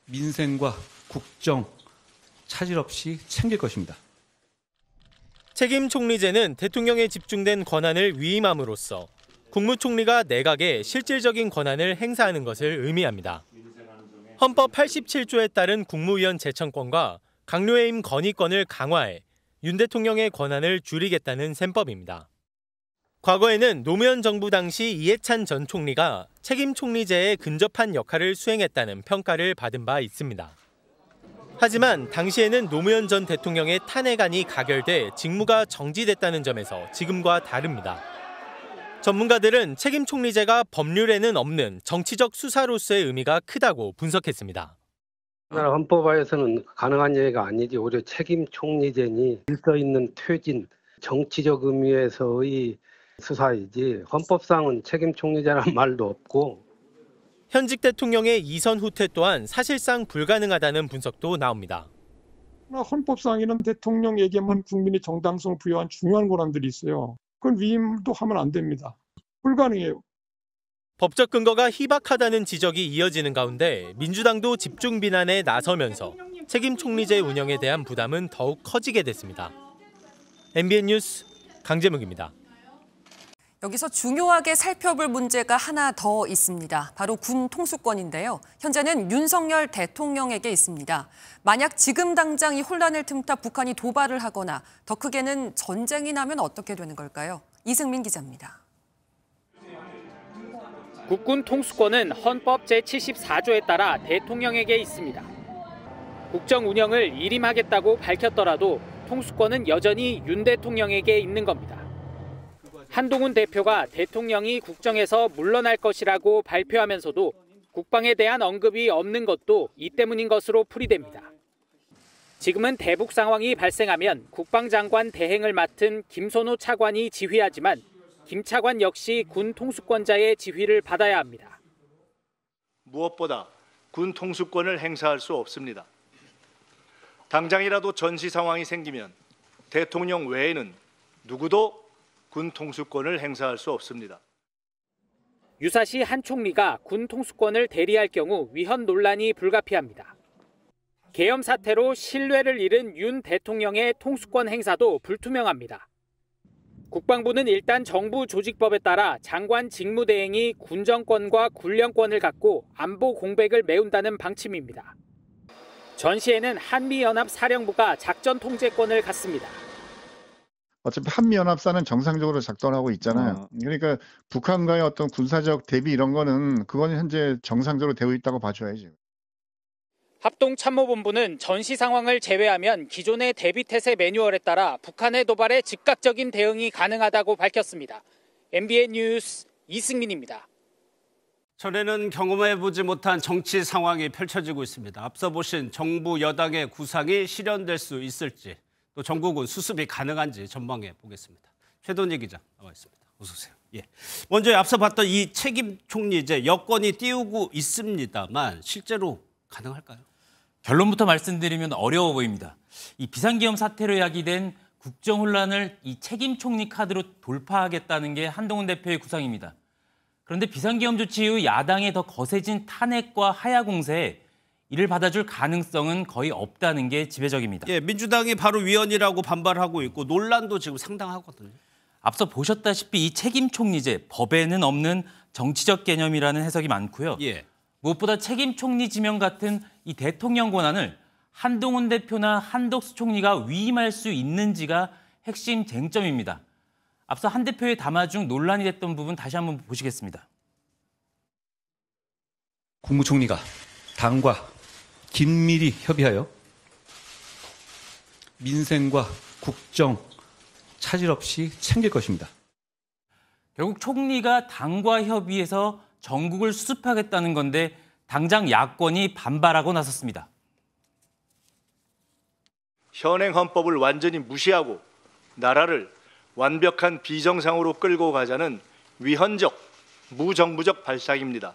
민생과 국정 차질 없이 챙길 것입니다. 책임 총리제는 대통령에 집중된 권한을 위임함으로써 국무총리가 내각에 실질적인 권한을 행사하는 것을 의미합니다. 헌법 87조에 따른 국무위원 제청권과 강요해임 건의권을 강화해 윤 대통령의 권한을 줄이겠다는 셈법입니다. 과거에는 노무현 정부 당시 이해찬 전 총리가 책임 총리제에 근접한 역할을 수행했다는 평가를 받은 바 있습니다. 하지만 당시에는 노무현 전 대통령의 탄핵안이 가결돼 직무가 정지됐다는 점에서 지금과 다릅니다. 전문가들은 책임 총리제가 법률에는 없는 정치적 수사로서의 의미가 크다고 분석했습니다. 우리나라 헌법화에서는 가능한 얘기가 아니지. 오히려 책임 총리제니 질서 있는 퇴진, 정치적 의미에서의 수사이지 헌법상은 책임 총리제라는 말도 없고. 현직 대통령의 이선 후퇴 또한 사실상 불가능하다는 분석도 나옵니다. 헌법상에는 대통령에게만 국민의 정당성을 부여한 중요한 권한들이 있어요. 그건 위임도 하면 안 됩니다. 불가능해요. 법적 근거가 희박하다는 지적이 이어지는 가운데 민주당도 집중 비난에 나서면서 책임 총리제 운영에 대한 부담은 더욱 커지게 됐습니다. MBN 뉴스 강재묵입니다. 여기서 중요하게 살펴볼 문제가 하나 더 있습니다. 바로 군 통수권인데요. 현재는 윤석열 대통령에게 있습니다. 만약 지금 당장 이 혼란을 틈타 북한이 도발을 하거나 더 크게는 전쟁이 나면 어떻게 되는 걸까요? 이승민 기자입니다. 국군 통수권은 헌법 제74조에 따라 대통령에게 있습니다. 국정 운영을 일임하겠다고 밝혔더라도 통수권은 여전히 윤 대통령에게 있는 겁니다. 한동훈 대표가 대통령이 국정에서 물러날 것이라고 발표하면서도 국방에 대한 언급이 없는 것도 이 때문인 것으로 풀이됩니다. 지금은 대북 상황이 발생하면 국방장관 대행을 맡은 김선호 차관이 지휘하지만 김 차관 역시 군 통수권자의 지휘를 받아야 합니다. 무엇보다 군 통수권을 행사할 수 없습니다. 당장이라도 전시 상황이 생기면 대통령 외에는 누구도 군 통수권을 행사할 수 없습니다. 유사시 한 총리가 군 통수권을 대리할 경우 위헌 논란이 불가피합니다. 계엄 사태로 신뢰를 잃은 윤 대통령의 통수권 행사도 불투명합니다. 국방부는 일단 정부 조직법에 따라 장관 직무대행이 군정권과 군령권을 갖고 안보 공백을 메운다는 방침입니다. 전시에는 한미연합사령부가 작전 통제권을 갖습니다. 어차피 한미연합사는 정상적으로 작동하고 있잖아요. 그러니까 북한과의 어떤 군사적 대비 이런 거는 그건 현재 정상적으로 되어 있다고 봐줘야지. 합동참모본부는 전시 상황을 제외하면 기존의 대비태세 매뉴얼에 따라 북한의 도발에 즉각적인 대응이 가능하다고 밝혔습니다. MBN 뉴스 이승민입니다. 전에는 경험해보지 못한 정치 상황이 펼쳐지고 있습니다. 앞서 보신 정부 여당의 구상이 실현될 수 있을지, 또 전국은 수습이 가능한지 전망해 보겠습니다. 최동희 기자 나와 있습니다. 어서 오세요. 예. 먼저 앞서 봤던 이 책임 총리제 여건이 띄우고 있습니다만 실제로 가능할까요? 결론부터 말씀드리면 어려워 보입니다. 이 비상계엄 사태로 야기된 국정 혼란을 이 책임 총리 카드로 돌파하겠다는 게 한동훈 대표의 구상입니다. 그런데 비상계엄 조치 이후 야당의 더 거세진 탄핵과 하야 공세에 이를 받아줄 가능성은 거의 없다는 게 지배적입니다. 예, 민주당이 바로 위헌이라고 반발하고 있고 논란도 지금 상당하거든요. 앞서 보셨다시피 이 책임 총리제, 법에는 없는 정치적 개념이라는 해석이 많고요. 예. 무엇보다 책임 총리 지명 같은 이 대통령 권한을 한동훈 대표나 한덕수 총리가 위임할 수 있는지가 핵심 쟁점입니다. 앞서 한 대표의 담화 중 논란이 됐던 부분 다시 한번 보시겠습니다. 국무총리가 당과 긴밀히 협의하여 민생과 국정 차질 없이 챙길 것입니다. 결국 총리가 당과 협의해서 전국을 수습하겠다는 건데 당장 야권이 반발하고 나섰습니다. 현행 헌법을 완전히 무시하고 나라를 완벽한 비정상으로 끌고 가자는 위헌적, 무정부적 발상입니다.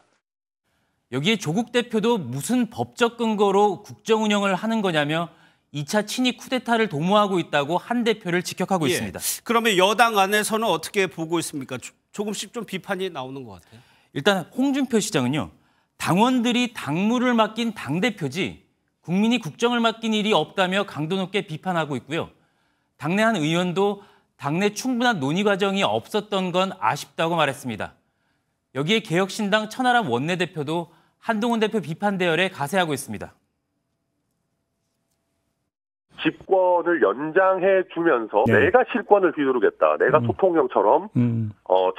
여기에 조국 대표도 무슨 법적 근거로 국정 운영을 하는 거냐며 2차 친위 쿠데타를 도모하고 있다고 한 대표를 직격하고 있습니다. 그러면 여당 안에서는 어떻게 보고 있습니까? 조금씩 좀 비판이 나오는 것 같아요. 일단 홍준표 시장은요. 당원들이 당무를 맡긴 당대표지 국민이 국정을 맡긴 일이 없다며 강도 높게 비판하고 있고요. 당내 한 의원도 당내 충분한 논의 과정이 없었던 건 아쉽다고 말했습니다. 여기에 개혁신당 천하람 원내대표도 한동훈 대표 비판 대열에 가세하고 있습니다. 집권을 연장해 주면서 내가 실권을 휘두르겠다. 내가 소통령처럼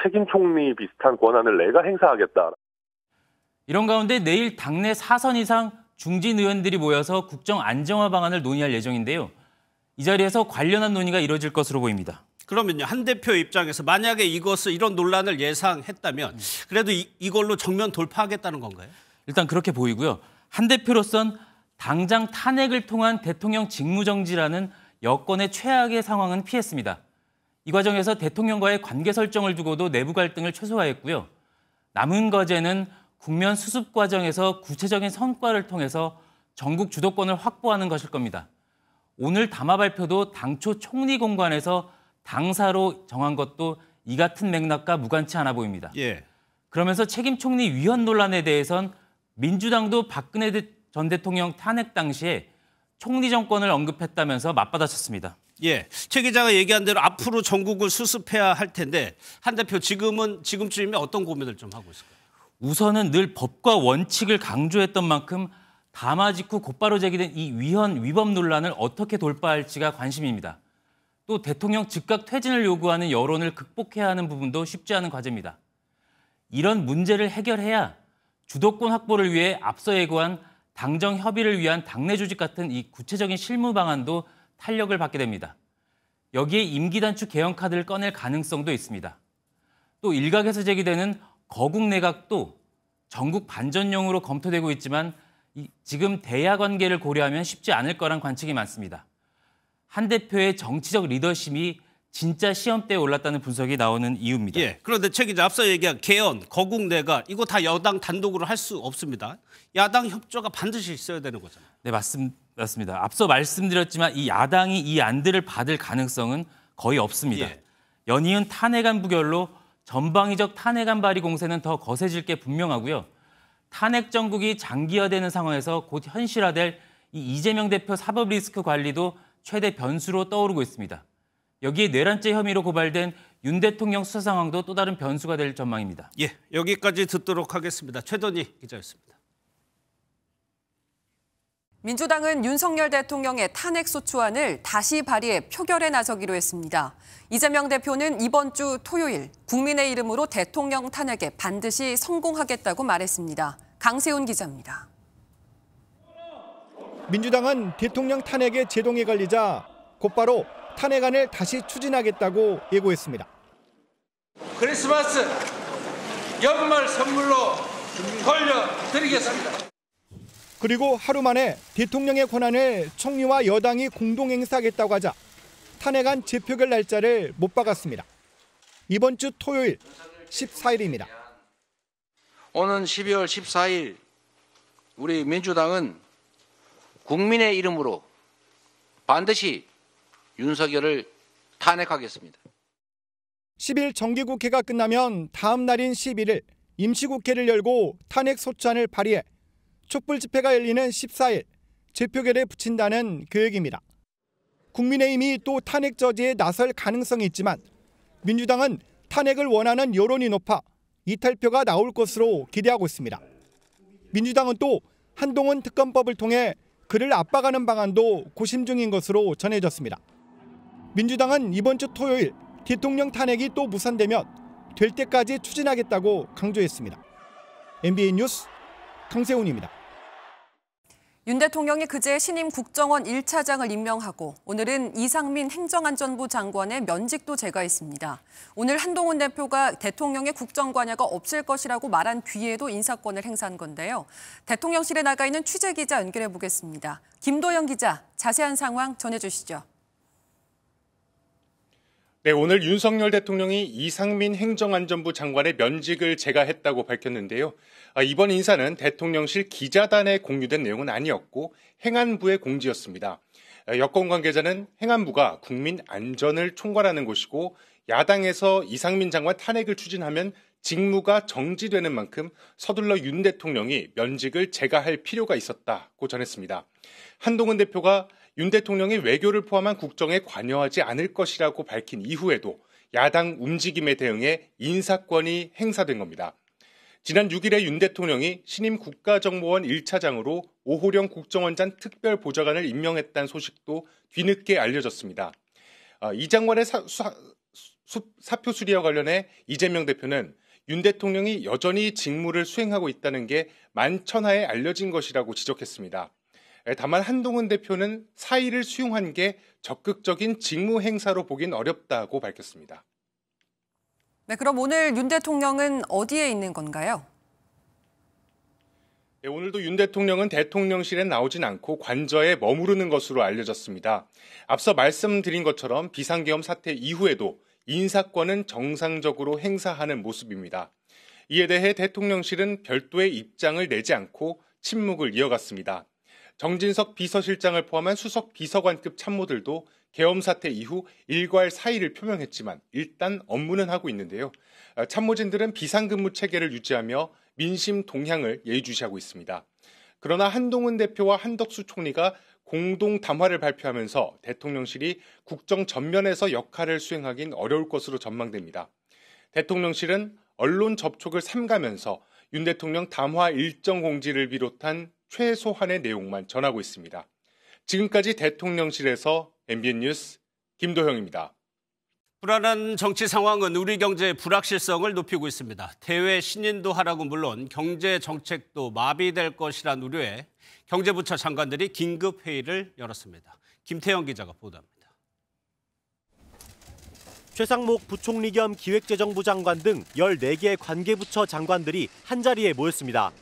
책임 총리 비슷한 권한을 내가 행사하겠다. 이런 가운데 내일 당내 4선 이상 중진 의원들이 모여서 국정 안정화 방안을 논의할 예정인데요. 이 자리에서 관련한 논의가 이뤄질 것으로 보입니다. 그러면요, 한 대표 입장에서 만약에 이런 논란을 예상했다면 그래도 이걸로 정면 돌파하겠다는 건가요? 일단 그렇게 보이고요. 한 대표로선 당장 탄핵을 통한 대통령 직무정지라는 여권의 최악의 상황은 피했습니다. 이 과정에서 대통령과의 관계 설정을 두고도 내부 갈등을 최소화했고요. 남은 과제는 국면 수습 과정에서 구체적인 성과를 통해서 전국 주도권을 확보하는 것일 겁니다. 오늘 담화 발표도 당초 총리 공관에서 당사로 정한 것도 이 같은 맥락과 무관치 않아 보입니다. 예. 그러면서 책임 총리 위헌 논란에 대해선 민주당도 박근혜 전 대통령 탄핵 당시에 총리 정권을 언급했다면서 맞받아쳤습니다. 예, 최 기자가 얘기한 대로 앞으로 전국을 수습해야 할 텐데 한 대표 지금쯤이면 어떤 고민을 좀 하고 있을까요? 우선은 늘 법과 원칙을 강조했던 만큼 담화 직후 곧바로 제기된 이 위헌 위법 논란을 어떻게 돌파할지가 관심입니다. 또 대통령 즉각 퇴진을 요구하는 여론을 극복해야 하는 부분도 쉽지 않은 과제입니다. 이런 문제를 해결해야 주도권 확보를 위해 앞서 예고한 당정 협의를 위한 당내 조직 같은 이 구체적인 실무 방안도 탄력을 받게 됩니다. 여기에 임기 단축 개헌 카드를 꺼낼 가능성도 있습니다. 또 일각에서 제기되는 거국 내각도 전국 반전용으로 검토되고 있지만 지금 대야 관계를 고려하면 쉽지 않을 거란 관측이 많습니다. 한 대표의 정치적 리더십이 진짜 시험대에 올랐다는 분석이 나오는 이유입니다. 예, 그런데 최 기자, 앞서 얘기한 개헌, 거국 내각 이거 다 여당 단독으로 할 수 없습니다. 야당 협조가 반드시 있어야 되는 거잖아요. 네, 맞습니다. 앞서 말씀드렸지만 이 야당이 이 안들을 받을 가능성은 거의 없습니다. 예. 연이은 탄핵안 부결로 전방위적 탄핵안 발의 공세는 더 거세질 게 분명하고요. 탄핵 정국이 장기화되는 상황에서 곧 현실화될 이 이재명 대표 사법 리스크 관리도 최대 변수로 떠오르고 있습니다. 여기에 뇌란죄 혐의로 고발된 윤 대통령 수사 상황도 또 다른 변수가 될 전망입니다. 예, 여기까지 듣도록 하겠습니다. 최던희 기자였습니다. 민주당은 윤석열 대통령의 탄핵소추안을 다시 발의해 표결에 나서기로 했습니다. 이재명 대표는 이번 주 토요일 국민의 이름으로 대통령 탄핵에 반드시 성공하겠다고 말했습니다. 강세훈 기자입니다. 민주당은 대통령 탄핵에 제동이 걸리자 곧바로 탄핵안을 다시 추진하겠다고 예고했습니다. 크리스마스 연말 선물로 돌려드리겠습니다. 그리고 하루 만에 대통령의 권한을 총리와 여당이 공동 행사하겠다고 하자 탄핵안 재표결 날짜를 못 박았습니다. 이번 주 토요일 14일입니다. 오는 12월 14일 우리 민주당은 국민의 이름으로 반드시 윤석열을 탄핵하겠습니다. 10일 정기국회가 끝나면 다음 날인 11일 임시국회를 열고 탄핵 소추안을 발의해 촛불 집회가 열리는 14일 재표결에 붙인다는 계획입니다. 국민의힘이 또 탄핵 저지에 나설 가능성이 있지만 민주당은 탄핵을 원하는 여론이 높아 이탈표가 나올 것으로 기대하고 있습니다. 민주당은 또 한동훈 특검법을 통해 그를 압박하는 방안도 고심 중인 것으로 전해졌습니다. 민주당은 이번 주 토요일 대통령 탄핵이 또 무산되면 될 때까지 추진하겠다고 강조했습니다. MBN 뉴스 강세훈입니다. 윤 대통령이 그제 신임 국정원 1차장을 임명하고 오늘은 이상민 행정안전부 장관의 면직도 제거했습니다. 오늘 한동훈 대표가 대통령의 국정관여가 없을 것이라고 말한 뒤에도 인사권을 행사한 건데요. 대통령실에 나가 있는 취재기자 연결해 보겠습니다. 김도영 기자, 자세한 상황 전해주시죠. 네, 오늘 윤석열 대통령이 이상민 행정안전부 장관의 면직을 제거했다고 밝혔는데요. 이번 인사는 대통령실 기자단에 공유된 내용은 아니었고 행안부의 공지였습니다. 여권 관계자는 행안부가 국민 안전을 총괄하는 곳이고 야당에서 이상민 장관 탄핵을 추진하면 직무가 정지되는 만큼 서둘러 윤 대통령이 면직을 제거할 필요가 있었다고 전했습니다. 한동훈 대표가 윤 대통령이 외교를 포함한 국정에 관여하지 않을 것이라고 밝힌 이후에도 야당 움직임에 대응해 인사권이 행사된 겁니다. 지난 6일에 윤 대통령이 신임 국가정보원 1차장으로 오호령 국정원장 특별보좌관을 임명했다는 소식도 뒤늦게 알려졌습니다. 이 장관의 사표 수리와 관련해 이재명 대표는 윤 대통령이 여전히 직무를 수행하고 있다는 게 만천하에 알려진 것이라고 지적했습니다. 다만 한동훈 대표는 사의를 수용한 게 적극적인 직무 행사로 보긴 어렵다고 밝혔습니다. 네, 그럼 오늘 윤 대통령은 어디에 있는 건가요? 네, 오늘도 윤 대통령은 대통령실에 나오진 않고 관저에 머무르는 것으로 알려졌습니다. 앞서 말씀드린 것처럼 비상계엄 사태 이후에도 인사권은 정상적으로 행사하는 모습입니다. 이에 대해 대통령실은 별도의 입장을 내지 않고 침묵을 이어갔습니다. 정진석 비서실장을 포함한 수석 비서관급 참모들도 계엄 사태 이후 일괄 사의를 표명했지만 일단 업무는 하고 있는데요. 참모진들은 비상근무 체계를 유지하며 민심 동향을 예의주시하고 있습니다. 그러나 한동훈 대표와 한덕수 총리가 공동 담화를 발표하면서 대통령실이 국정 전면에서 역할을 수행하긴 어려울 것으로 전망됩니다. 대통령실은 언론 접촉을 삼가면서 윤 대통령 담화 일정 공지를 비롯한 최소한의 내용만 전하고 있습니다. 지금까지 대통령실에서 MBN 뉴스 김도형입니다. 불안한 정치 상황은 우리 경제의 불확실성을 높이고 있습니다. 대외 신인도 하락은 물론 경제 정책도 마비될 것이란 우려에 경제부처 장관들이 긴급 회의를 열었습니다. 김태영 기자가 보도합니다. 최상목 부총리 겸 기획재정부 장관 등 14개 관계부처 장관들이 한자리에 모였습니다.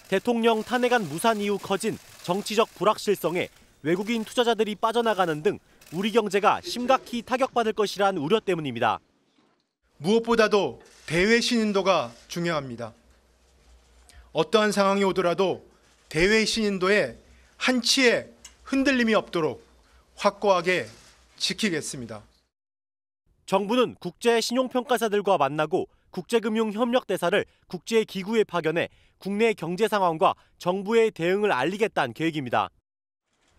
대통령 탄핵안 무산 이후 커진 정치적 불확실성에 외국인 투자자들이 빠져나가는 등 우리 경제가 심각히 타격받을 것이란 우려 때문입니다. 무엇보다도 대외 신인도가 중요합니다. 어떠한 상황이 오더라도 대외 신인도에 한치의 흔들림이 없도록 확고하게 지키겠습니다. 정부는 국제신용평가사들과 만나고 국제금융협력대사를 국제기구에 파견해 국내 경제 상황과 정부의 대응을 알리겠다는 계획입니다.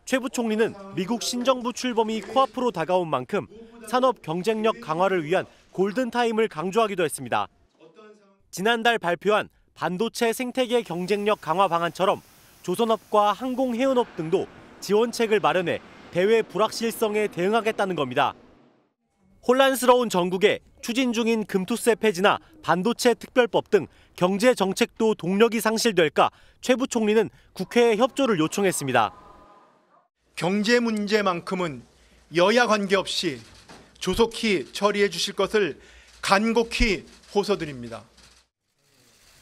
최 부총리는 미국 신정부 출범이 코앞으로 다가온 만큼 산업 경쟁력 강화를 위한 골든타임을 강조하기도 했습니다. 지난달 발표한 반도체 생태계 경쟁력 강화 방안처럼 조선업과 항공해운업 등도 지원책을 마련해 대외 불확실성에 대응하겠다는 겁니다. 혼란스러운 전국에 추진 중인 금투세 폐지나 반도체 특별법 등 경제 정책도 동력이 상실될까 최 부총리는 국회에 협조를 요청했습니다. 경제 문제만큼은 여야 관계없이 조속히 처리해 주실 것을 간곡히 호소드립니다.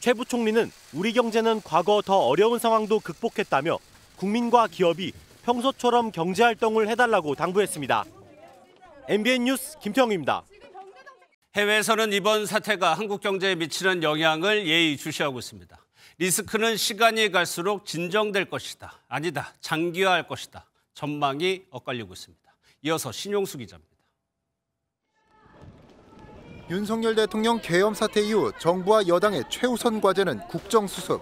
최 부총리는 우리 경제는 과거 더 어려운 상황도 극복했다며 국민과 기업이 평소처럼 경제활동을 해달라고 당부했습니다. MBN 뉴스 김태형입니다. 해외에서는 이번 사태가 한국 경제에 미치는 영향을 예의주시하고 있습니다. 리스크는 시간이 갈수록 진정될 것이다. 아니다. 장기화할 것이다. 전망이 엇갈리고 있습니다. 이어서 신용수 기자입니다. 윤석열 대통령 계엄 사태 이후 정부와 여당의 최우선 과제는 국정수습,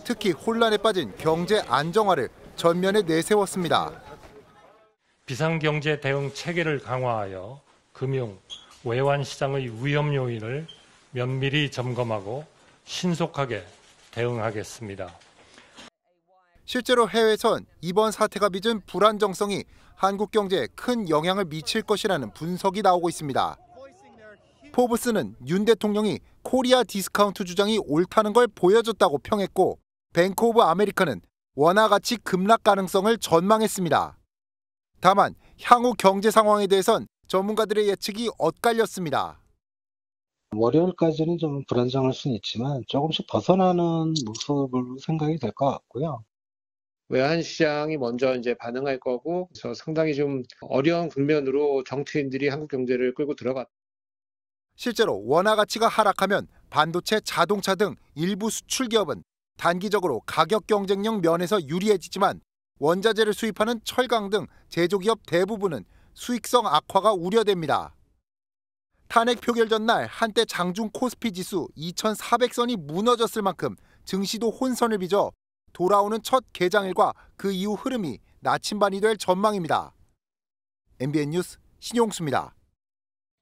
특히 혼란에 빠진 경제 안정화를 전면에 내세웠습니다. 비상경제 대응 체계를 강화하여 금융, 외환 시장의 위험 요인을 면밀히 점검하고 신속하게 대응하겠습니다. 실제로 해외에선 이번 사태가 빚은 불안정성이 한국 경제에 큰 영향을 미칠 것이라는 분석이 나오고 있습니다. 포브스는 윤 대통령이 코리아 디스카운트 주장이 옳다는 걸 보여줬다고 평했고, 뱅크 오브 아메리카는 원화 가치 급락 가능성을 전망했습니다. 다만 향후 경제 상황에 대해선 전문가들의 예측이 엇갈렸습니다. 월요일까지는 좀 불안정할 수는 있지만 조금씩 벗어나는 모습으로 생각이 될 것 같고요. 외환 시장이 먼저 이제 반응할 거고, 그래서 상당히 좀 어려운 국면으로 정치인들이 한국 경제를 끌고 들어갔다. 실제로 원화 가치가 하락하면 반도체, 자동차 등 일부 수출 기업은 단기적으로 가격 경쟁력 면에서 유리해지지만 원자재를 수입하는 철강 등 제조기업 대부분은 수익성 악화가 우려됩니다. 탄핵 표결 전날 한때 장중 코스피 지수 2,400선이 무너졌을 만큼 증시도 혼선을 빚어 돌아오는 첫 개장일과 그 이후 흐름이 나침반이 될 전망입니다. MBN 뉴스 신용수입니다.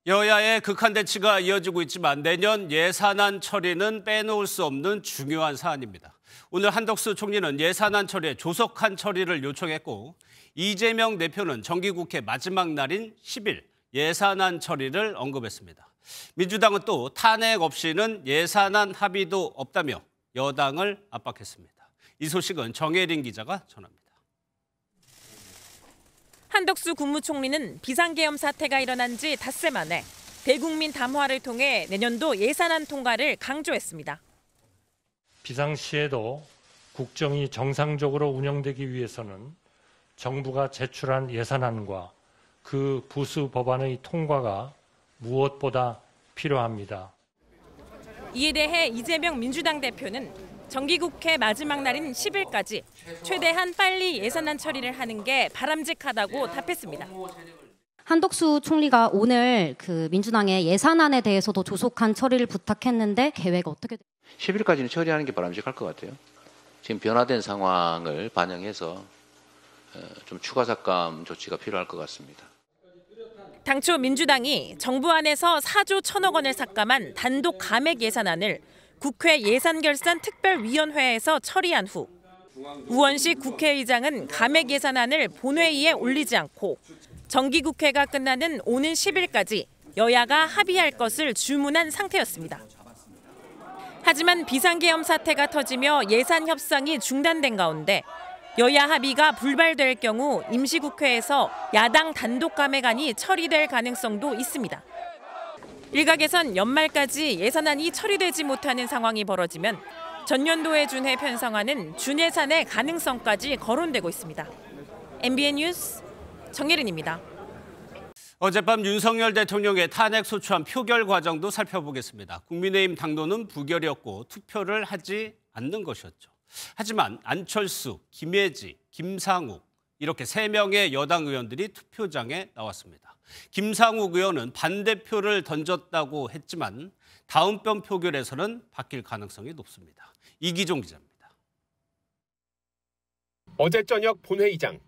여야의 극한 대치가 이어지고 있지만 내년 예산안 처리는 빼놓을 수 없는 중요한 사안입니다. 오늘 한덕수 총리는 예산안 처리에 조속한 처리를 요청했고, 이재명 대표는 정기국회 마지막 날인 10일 예산안 처리를 언급했습니다. 민주당은 또 탄핵 없이는 예산안 합의도 없다며 여당을 압박했습니다. 이 소식은 정혜린 기자가 전합니다. 한덕수 국무총리는 비상계엄 사태가 일어난 지 닷새 만에 대국민 담화를 통해 내년도 예산안 통과를 강조했습니다. 비상시에도 국정이 정상적으로 운영되기 위해서는 정부가 제출한 예산안과 그 부수 법안의 통과가 무엇보다 필요합니다. 이에 대해 이재명 민주당 대표는 정기국회 마지막 날인 10일까지 최대한 빨리 예산안 처리를 하는 게 바람직하다고 답했습니다. 한덕수 총리가 오늘 그 민주당의 예산안에 대해서도 조속한 처리를 부탁했는데 계획 어떻게 돼요? 10일까지는 처리하는 게 바람직할 것 같아요. 지금 변화된 상황을 반영해서 좀 추가 삭감 조치가 필요할 것 같습니다. 당초 민주당이 정부 안에서 4조 1천억 원을 삭감한 단독 감액 예산안을 국회 예산결산특별위원회에서 처리한 후 우원식 국회의장은 감액 예산안을 본회의에 올리지 않고 정기국회가 끝나는 오는 10일까지 여야가 합의할 것을 주문한 상태였습니다. 하지만 비상계엄 사태가 터지며 예산 협상이 중단된 가운데 여야 합의가 불발될 경우 임시국회에서 야당 단독 감액안이 처리될 가능성도 있습니다. 일각에선 연말까지 예산안이 처리되지 못하는 상황이 벌어지면 전년도에 준해 편성하는 준예산의 가능성까지 거론되고 있습니다. MBN 뉴스 정예린입니다. 어젯밤 윤석열 대통령의 탄핵 소추안 표결 과정도 살펴보겠습니다. 국민의힘 당론은 부결이었고 투표를 하지 않는 것이었죠. 하지만 안철수, 김예지, 김상욱 이렇게 3명의 여당 의원들이 투표장에 나왔습니다. 김상욱 의원은 반대표를 던졌다고 했지만 다음번 표결에서는 바뀔 가능성이 높습니다. 이기종 기자입니다. 어제 저녁 본회의장.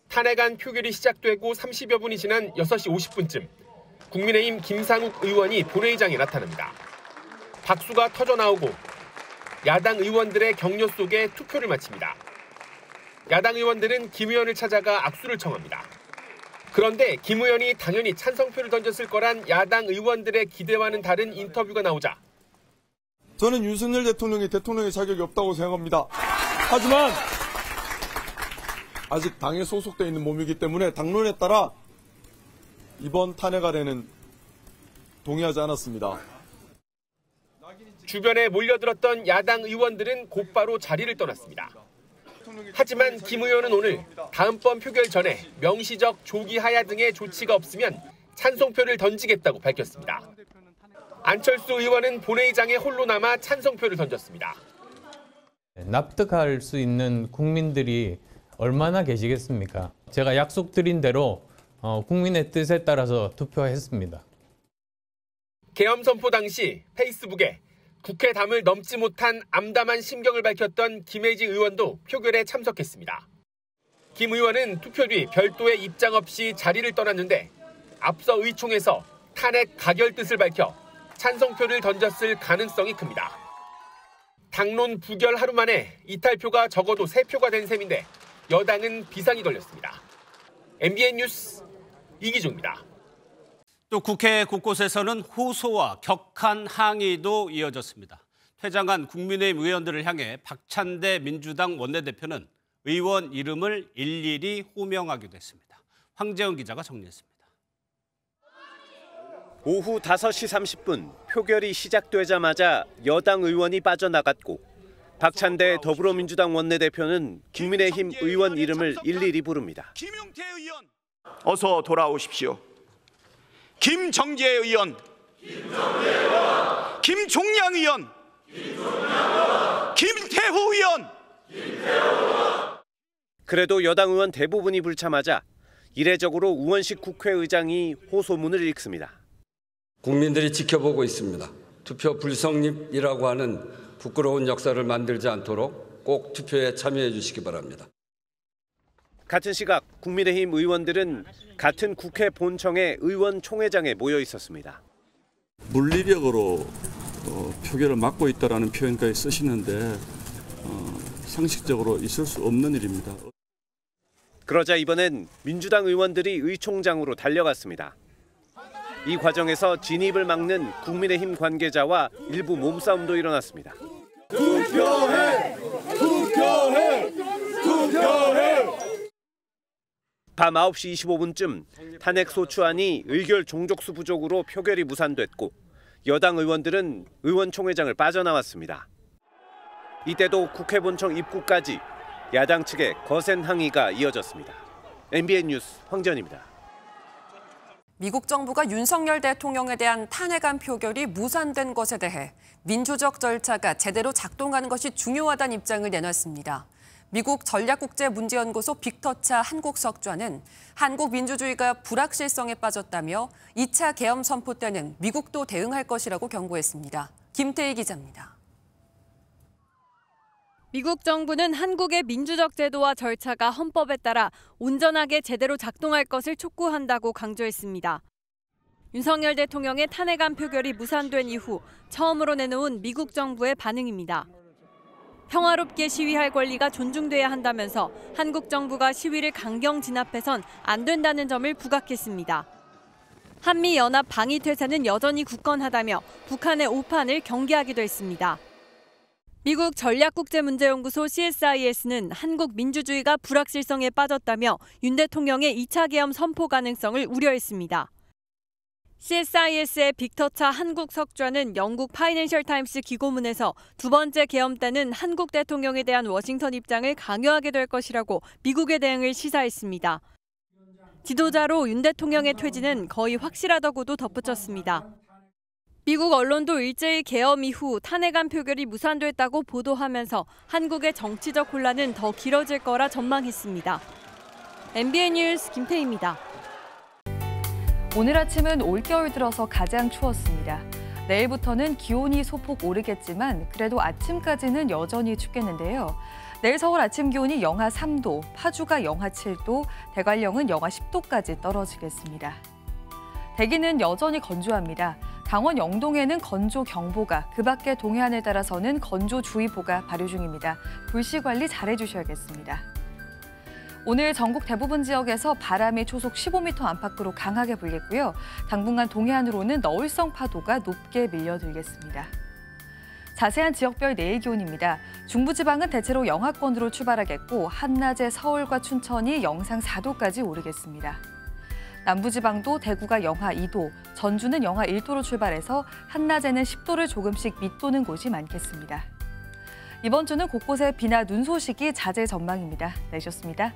탄핵안 표결이 시작되고 30여 분이 지난 6시 50분쯤 국민의힘 김상욱 의원이 본회의장에 나타납니다. 박수가 터져나오고 야당 의원들의 격려 속에 투표를 마칩니다. 야당 의원들은 김 의원을 찾아가 악수를 청합니다. 그런데 김 의원이 당연히 찬성표를 던졌을 거란 야당 의원들의 기대와는 다른 인터뷰가 나오자 저는 윤석열 대통령이 대통령의 자격이 없다고 생각합니다. 하지만 아직 당에 소속돼 있는 몸이기 때문에 당론에 따라 이번 탄핵안에는 동의하지 않았습니다. 주변에 몰려들었던 야당 의원들은 곧바로 자리를 떠났습니다. 하지만 김 의원은 오늘 다음번 표결 전에 명시적 조기 하야 등의 조치가 없으면 찬성표를 던지겠다고 밝혔습니다. 안철수 의원은 본회의장에 홀로 남아 찬성표를 던졌습니다. 납득할 수 있는 국민들이 얼마나 계시겠습니까? 제가 약속드린 대로 국민의 뜻에 따라서 투표했습니다. 계엄 선포 당시 페이스북에 국회 담을 넘지 못한 암담한 심경을 밝혔던 김혜지 의원도 표결에 참석했습니다. 김 의원은 투표 뒤 별도의 입장 없이 자리를 떠났는데 앞서 의총에서 탄핵 가결 뜻을 밝혀 찬성표를 던졌을 가능성이 큽니다. 당론 부결 하루 만에 이탈표가 적어도 3표가 된 셈인데 여당은 비상이 걸렸습니다. MBN 뉴스 이기종입니다. 또 국회 곳곳에서는 호소와 격한 항의도 이어졌습니다. 퇴장한 국민의힘 의원들을 향해 박찬대 민주당 원내대표는 의원 이름을 일일이 호명하기도 했습니다. 황재원 기자가 정리했습니다. 오후 5시 30분 표결이 시작되자마자 여당 의원이 빠져나갔고 박찬대 더불어민주당 원내대표는 국민의힘 의원 이름을 일일이 부릅니다. 김용태 의원 어서 돌아오십시오. 김정재 의원, 김종양 의원, 김태후 의원. 그래도 여당 의원 대부분이 불참하자 이례적으로 우원식 국회의장이 호소문을 읽습니다. 국민들이 지켜보고 있습니다. 투표 불성립이라고 하는 부끄러운 역사를 만들지 않도록 꼭 투표에 참여해 주시기 바랍니다. 같은 시각 국민의힘 의원들은 같은 국회 본청의 의원총회장에 모여 있었습니다. 물리력으로 표결을 막고 있다라는 표현까지 쓰시는데 상식적으로 있을 수 없는 일입니다. 그러자 이번엔 민주당 의원들이 의총장으로 달려갔습니다. 이 과정에서 진입을 막는 국민의힘 관계자와 일부 몸싸움도 일어났습니다. 투표해! 투표해! 투표해! 밤 9시 25분쯤 탄핵 소추안이 의결 종족수 부족으로 표결이 무산됐고 여당 의원들은 의원총회장을 빠져나왔습니다. 이때도 국회 본청 입구까지 야당 측의 거센 항의가 이어졌습니다. MBN 뉴스 황재원입니다. 미국 정부가 윤석열 대통령에 대한 탄핵안 표결이 무산된 것에 대해 민주적 절차가 제대로 작동하는 것이 중요하다는 입장을 내놨습니다. 미국 전략국제문제연구소 빅터차 한국석좌는 한국 민주주의가 불확실성에 빠졌다며 2차 계엄 선포 때는 미국도 대응할 것이라고 경고했습니다. 김태희 기자입니다. 미국 정부는 한국의 민주적 제도와 절차가 헌법에 따라 온전하게 제대로 작동할 것을 촉구한다고 강조했습니다. 윤석열 대통령의 탄핵안 표결이 무산된 이후 처음으로 내놓은 미국 정부의 반응입니다. 평화롭게 시위할 권리가 존중돼야 한다면서 한국 정부가 시위를 강경 진압해선 안 된다는 점을 부각했습니다. 한미연합 방위태세는 여전히 굳건하다며 북한의 오판을 경계하기도 했습니다. 미국 전략국제문제연구소 CSIS는 한국 민주주의가 불확실성에 빠졌다며 윤 대통령의 2차 계엄 선포 가능성을 우려했습니다. CSIS의 빅터차 한국 석좌는 영국 파이낸셜 타임스 기고문에서 두 번째 계엄 때는 한국 대통령에 대한 워싱턴 입장을 강요하게 될 것이라고 미국의 대응을 시사했습니다. 지도자로 윤 대통령의 퇴진은 거의 확실하다고도 덧붙였습니다. 미국 언론도 일제히 계엄 이후 탄핵안 표결이 무산됐다고 보도하면서 한국의 정치적 혼란은 더 길어질 거라 전망했습니다. MBN 뉴스 김태희입니다. 오늘 아침은 올겨울 들어서 가장 추웠습니다. 내일부터는 기온이 소폭 오르겠지만 그래도 아침까지는 여전히 춥겠는데요. 내일 서울 아침 기온이 영하 3도, 파주가 영하 7도, 대관령은 영하 10도까지 떨어지겠습니다. 대기는 여전히 건조합니다. 강원 영동에는 건조경보가, 그 밖에 동해안을 따라서는 건조주의보가 발효 중입니다. 불씨 관리 잘해주셔야겠습니다. 오늘 전국 대부분 지역에서 바람이 초속 15m 안팎으로 강하게 불겠고요. 당분간 동해안으로는 너울성 파도가 높게 밀려들겠습니다. 자세한 지역별 내일 기온입니다. 중부지방은 대체로 영하권으로 출발하겠고 한낮에 서울과 춘천이 영상 4도까지 오르겠습니다. 남부지방도 대구가 영하 2도, 전주는 영하 1도로 출발해서 한낮에는 10도를 조금씩 밑도는 곳이 많겠습니다. 이번 주는 곳곳에 비나 눈 소식이 잦을 전망입니다. 내셨습니다.